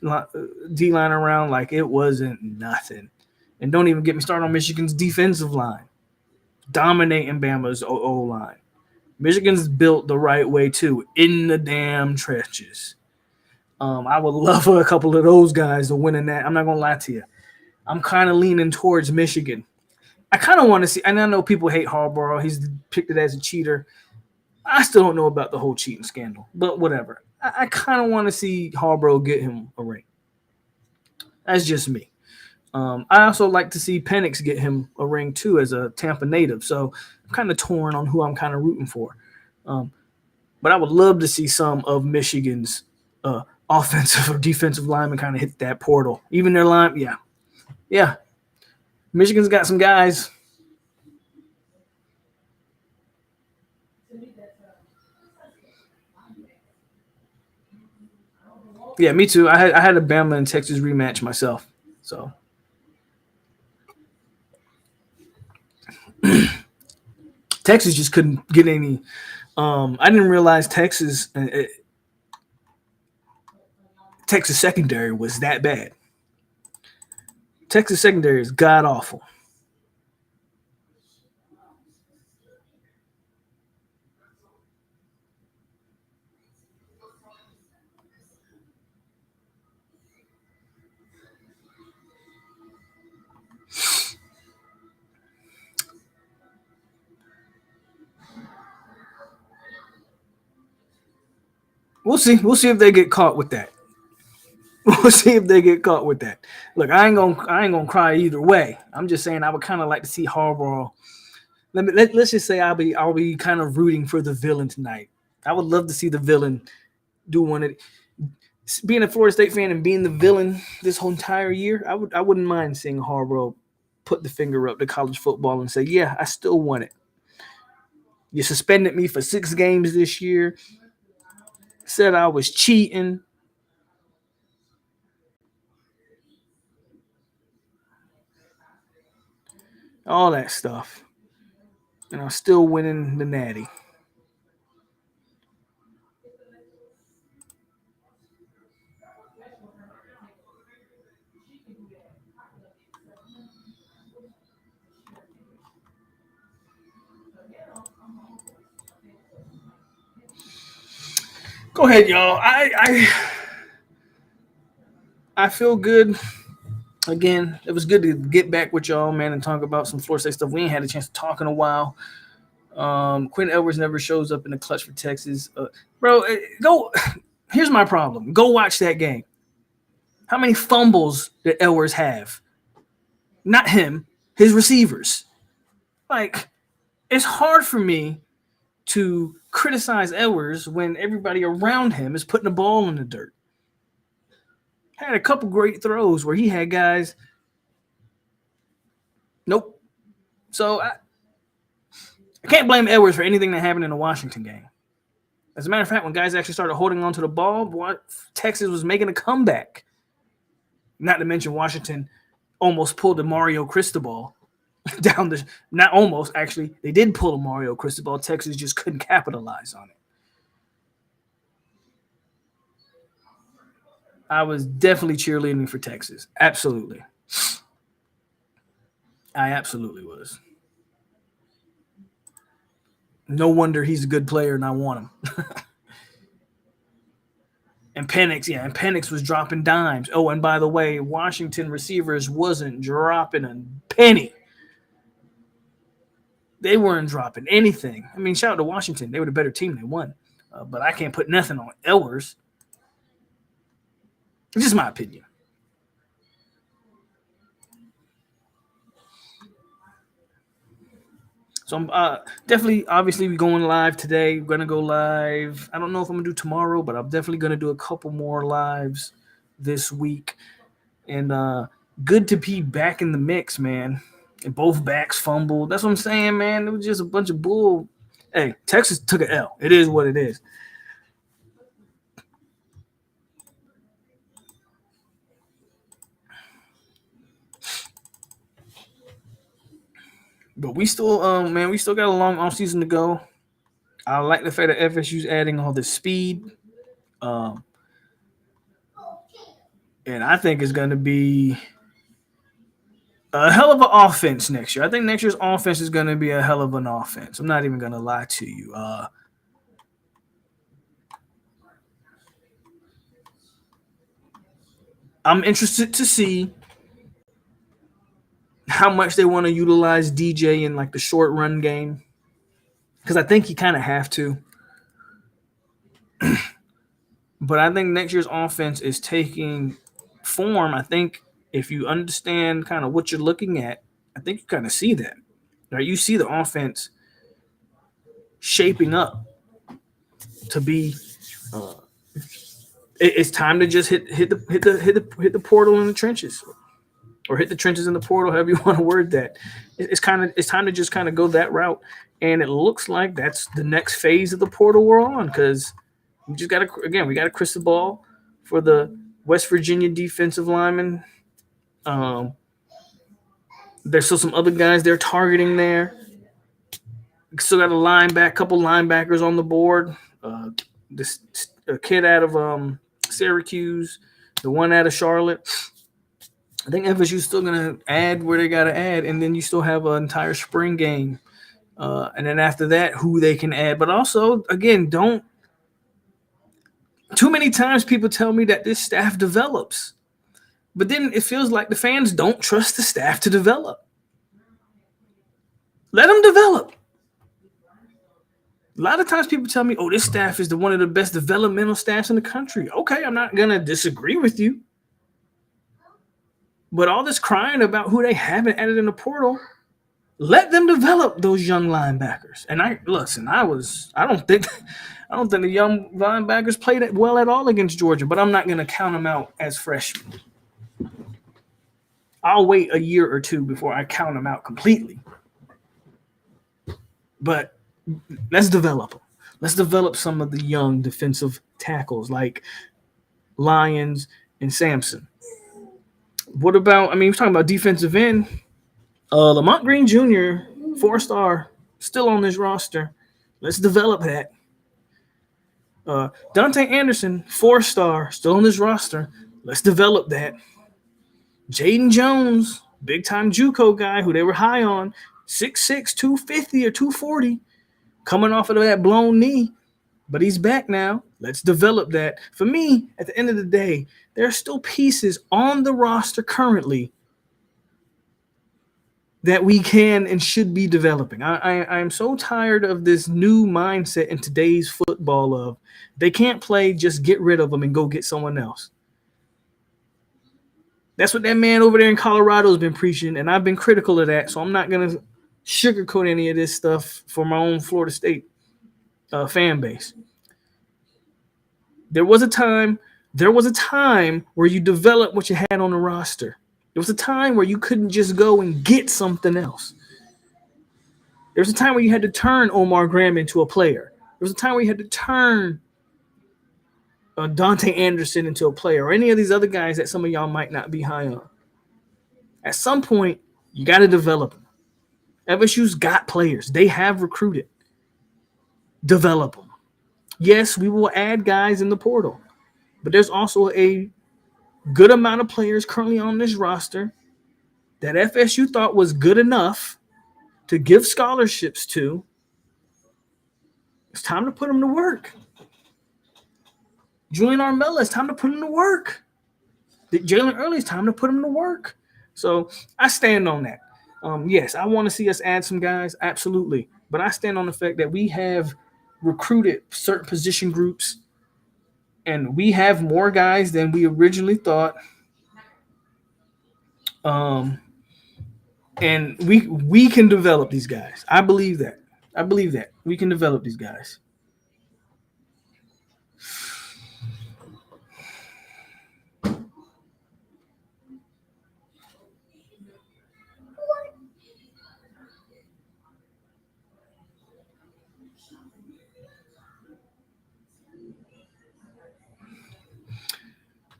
D-line around like it wasn't nothing. And don't even get me started on Michigan's defensive line. Dominating Bama's O-line. Michigan's built the right way too, in the damn trenches. I would love for a couple of those guys to win in that. I'm not going to lie to you. I'm kind of leaning towards Michigan. I kind of want to see, and I know people hate Harbaugh. He's picked it as a cheater. I still don't know about the whole cheating scandal, but whatever. I kind of want to see Harbaugh get him a ring. That's just me. I also like to see Penix get him a ring too as a Tampa native. So I'm kind of torn on who I'm kind of rooting for. But I would love to see some of Michigan's offensive or defensive linemen kind of hit that portal. Even their line, yeah. Michigan's got some guys. Yeah, me too. I had a Bama and Texas rematch myself. So Texas just couldn't get any. I didn't realize Texas secondary was that bad. Texas secondary is god awful. We'll see. We'll see if they get caught with that. We'll see if they get caught with that. Look, I ain't gonna cry either way. I'm just saying I would kind of like to see Harbaugh. Let's just say I'll be kind of rooting for the villain tonight. I would love to see the villain do one of being a Florida State fan and being the villain this whole entire year. I wouldn't mind seeing Harbaugh put the finger up to college football and say, yeah, I still want it. You suspended me for 6 games this year. Said I was cheating. All that stuff. And I'm still winning the Natty. Go ahead, y'all. I feel good. Again, it was good to get back with y'all, man, and talk about some Florida State stuff. We ain't had a chance to talk in a while. Quinn Edwards never shows up in the clutch for Texas. Bro, go. Here's my problem. Go watch that game. How many fumbles did Edwards have? Not him, his receivers. Like, it's hard for me to criticize Edwards when everybody around him is putting the ball in the dirt. Had a couple great throws where he had guys. Nope. So I can't blame Edwards for anything that happened in the Washington game. As a matter of fact, when guys actually started holding on to the ball, Texas was making a comeback. Not to mention Washington almost pulled the Mario Cristobal down the – not almost, actually. They did pull the Mario Cristobal. Texas just couldn't capitalize on it. I was definitely cheerleading for Texas. Absolutely. I absolutely was. No wonder he's a good player and I want him. And Penix was dropping dimes. Oh, and by the way, Washington receivers wasn't dropping a penny. They weren't dropping anything. I mean, shout out to Washington. They were the better team. They won. But I can't put nothing on Edwards. It's just my opinion. So I'm definitely, obviously, we're going live today. We're going to go live. I don't know if I'm going to do tomorrow, but I'm definitely going to do a couple more lives this week. And good to be back in the mix, man. And both backs fumbled. That's what I'm saying, man. It was just a bunch of bull. Hey, Texas took an L. It is what it is. But we still, we still got a long offseason to go. I like the fact that FSU's adding all this speed. And I think it's going to be a hell of an offense next year. I think next year's offense is going to be a hell of an offense. I'm not even going to lie to you. I'm interested to see how much they want to utilize DJ in like the short run game, because I think you kind of have to. But I think next year's offense is taking form. I think if you understand kind of what you're looking at, I think you kind of see that. Right? You see the offense shaping up to be. It's time to just hit the portal in the trenches. Or hit the trenches in the portal, however you want to word that. It's time to just kind of go that route, and it looks like that's the next phase of the portal we're on, because we just got a crystal ball for the West Virginia defensive lineman. There's still some other guys they're targeting there. Still got a couple linebackers on the board. This kid out of Syracuse, the one out of Charlotte. I think FSU's still going to add where they got to add, and then you still have an entire spring game. And then after that, who they can add. But also, again, don't – too many times people tell me that this staff develops. But then it feels like the fans don't trust the staff to develop. Let them develop. A lot of times people tell me, oh, this staff is one of the best developmental staffs in the country. Okay, I'm not going to disagree with you. But all this crying about who they haven't added in the portal, let them develop those young linebackers. And I don't think the young linebackers played it well at all against Georgia, but I'm not going to count them out as freshmen. I'll wait a year or two before I count them out completely. But let's develop them. Let's develop some of the young defensive tackles like Lyons and Sampson. What about, we're talking about defensive end. Lamont Green Jr., 4-star, still on this roster. Let's develop that. Dante Anderson, 4-star, still on this roster. Let's develop that. Jaden Jones, big-time JUCO guy who they were high on, 6'6", 250 or 240, coming off of that blown knee, but he's back now. Let's develop that. For me, at the end of the day, there are still pieces on the roster currently that we can and should be developing. I'm so tired of this new mindset in today's football of they can't play, just get rid of them and go get someone else. That's what that man over there in Colorado has been preaching, and I've been critical of that, so I'm not going to sugarcoat any of this stuff for my own Florida State fan base. There was a time where you developed what you had on the roster. There was a time where you couldn't just go and get something else. There was a time where you had to turn Omar Graham into a player. There was a time where you had to turn Dante Anderson into a player, or any of these other guys that some of y'all might not be high on. At some point, you got to develop them. FSU's got players. They have recruited. Develop them. Yes, we will add guys in the portal, but there's also a good amount of players currently on this roster that FSU thought was good enough to give scholarships to. It's time to put them to work. Julian Armella, it's time to put him to work. Jalen Early, it's time to put him to work. So I stand on that. Yes, I want to see us add some guys, absolutely. But I stand on the fact that we have recruited certain position groups, and we have more guys than we originally thought. And we can develop these guys. I believe that. We can develop these guys.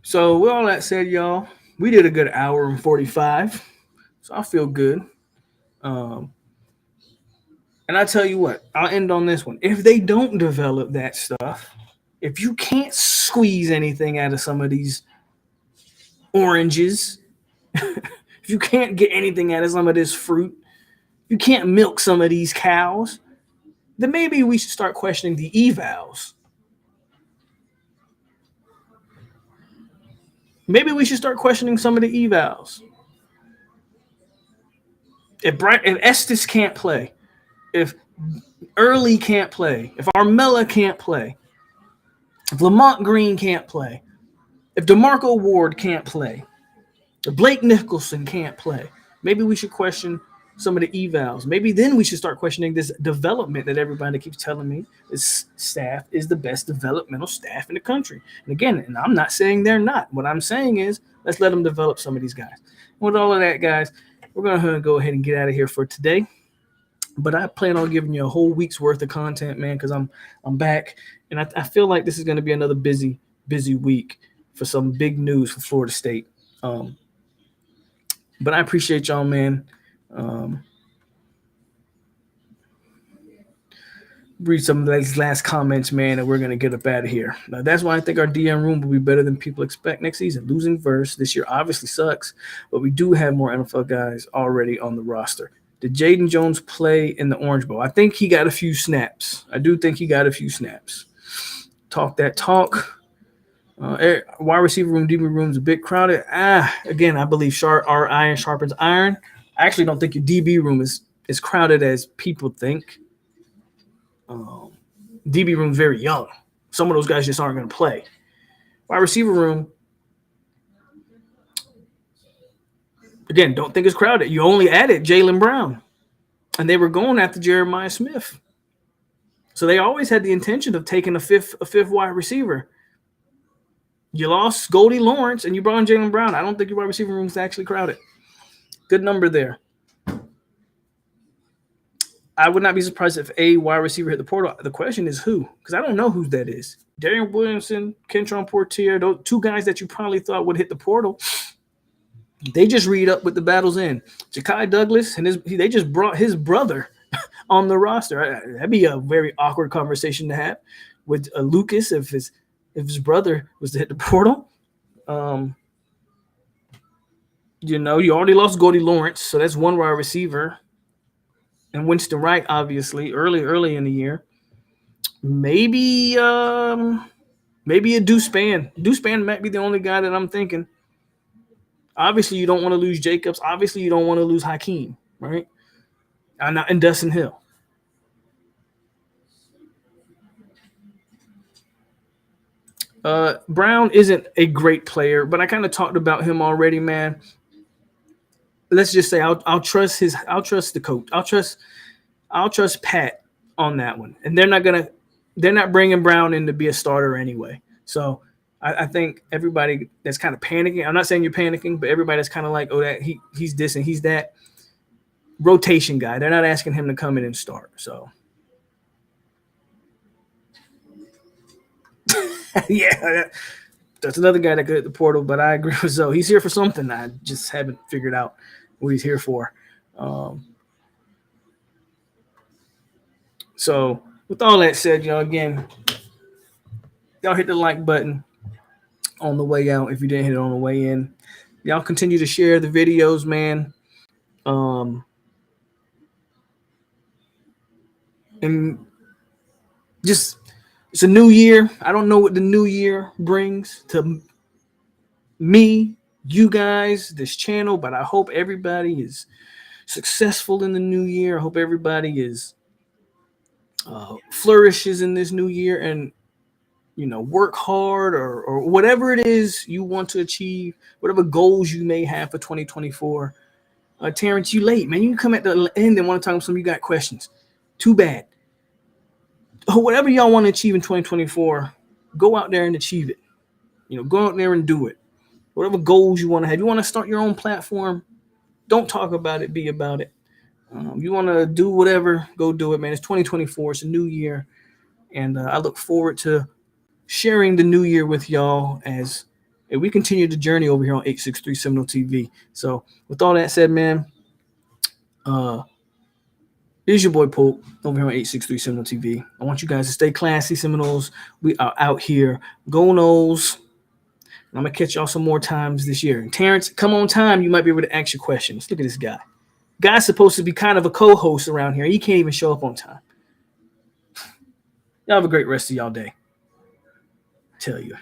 So with all that said, y'all, we did a good hour and 45. So I feel good. And I tell you what, I'll end on this one. If they don't develop that stuff, if you can't squeeze anything out of some of these oranges, if you can't get anything out of some of this fruit, you can't milk some of these cows, then maybe we should start questioning the evals. Maybe we should start questioning some of the evals. If Estes can't play, if Early can't play, if Armella can't play, if Lamont Green can't play, if DeMarco Ward can't play, if Blake Nicholson can't play, maybe we should question some of the evals. Maybe then we should start questioning this development that everybody keeps telling me this staff is the best developmental staff in the country. And again, and I'm not saying they're not. What I'm saying is let's let them develop some of these guys. With all of that, guys, we're going to go ahead and get out of here for today. But I plan on giving you a whole week's worth of content, man, because I'm back. And I feel like this is going to be another busy week for some big news for Florida State. But I appreciate y'all, man. Read some of these last comments, man, and we're going to get up out of here. Now, that's why I think our DM room will be better than people expect next season. Losing verse this year obviously sucks, but we do have more NFL guys already on the roster. Did Jaden Jones play in the Orange Bowl? I think he got a few snaps. I do think he got a few snaps. Talk that talk. Wide receiver room, DB room is a bit crowded. Again, I believe our iron sharpens iron. I actually don't think your DB room is as crowded as people think. DB room's very young. Some of those guys just aren't going to play. Wide receiver room, again, don't think it's crowded. You only added Jaylen Brown, and they were going after Jeremiah Smith. So they always had the intention of taking a fifth wide receiver. You lost Goldie Lawrence, and you brought in Jaylen Brown. I don't think your wide receiver room is actually crowded. Good number there. I would not be surprised if a wide receiver hit the portal. The question is who, because I don't know who that is. Darian Williamson, Kentron Portier, those two guys that you probably thought would hit the portal. They just read up with the battles in. Ja'Kai Douglas, and they just brought his brother on the roster. That'd be a very awkward conversation to have with Lucas if his brother was to hit the portal. You already lost Goldie Lawrence, so that's one wide receiver. And Winston Wright, obviously, early in the year. Maybe a Deuce Spann. Deuce Spann might be the only guy that I'm thinking. Obviously, you don't want to lose Jacobs. Obviously, you don't want to lose Hakeem, right? And Dustin Hill. Brown isn't a great player, but I kind of talked about him already, man. Let's just say I'll trust the coach. I'll trust Pat on that one. And they're not bringing Brown in to be a starter anyway. So I think everybody that's kind of panicking, I'm not saying you're panicking, but everybody that's kind of like, oh, that he's this and he's that rotation guy. They're not asking him to come in and start. So yeah, that's another guy that could hit the portal, but I agree with Zoe. He's here for something. I just haven't figured out what he's here for. So with all that said, again, y'all hit the like button on the way out if you didn't hit it on the way in. Y'all continue to share the videos, man. And just it's a new year. I don't know what the new year brings to me, you guys, this channel, but I hope everybody is successful in the new year. I hope everybody is flourishes in this new year and work hard or whatever it is you want to achieve, whatever goals you may have for 2024. Terrence, you late, man. You can come at the end and want to talk about something. You got questions. Too bad. Whatever y'all want to achieve in 2024, go out there and achieve it. Go out there and do it. Whatever goals you want to have. You want to start your own platform, don't talk about it, be about it. You want to do whatever, go do it, man. It's 2024. It's a new year. And I look forward to sharing the new year with y'all as we continue the journey over here on 863 Seminole TV. So with all that said, man, it's your boy Polk over here on 863 Seminole TV. I want you guys to stay classy, Seminoles. We are out here. Go Noles. I'm going to catch y'all some more times this year. And Terrence, come on time. You might be able to ask your questions. Look at this guy. Guy's supposed to be kind of a co-host around here. He can't even show up on time. Y'all have a great rest of y'all day. Tell you.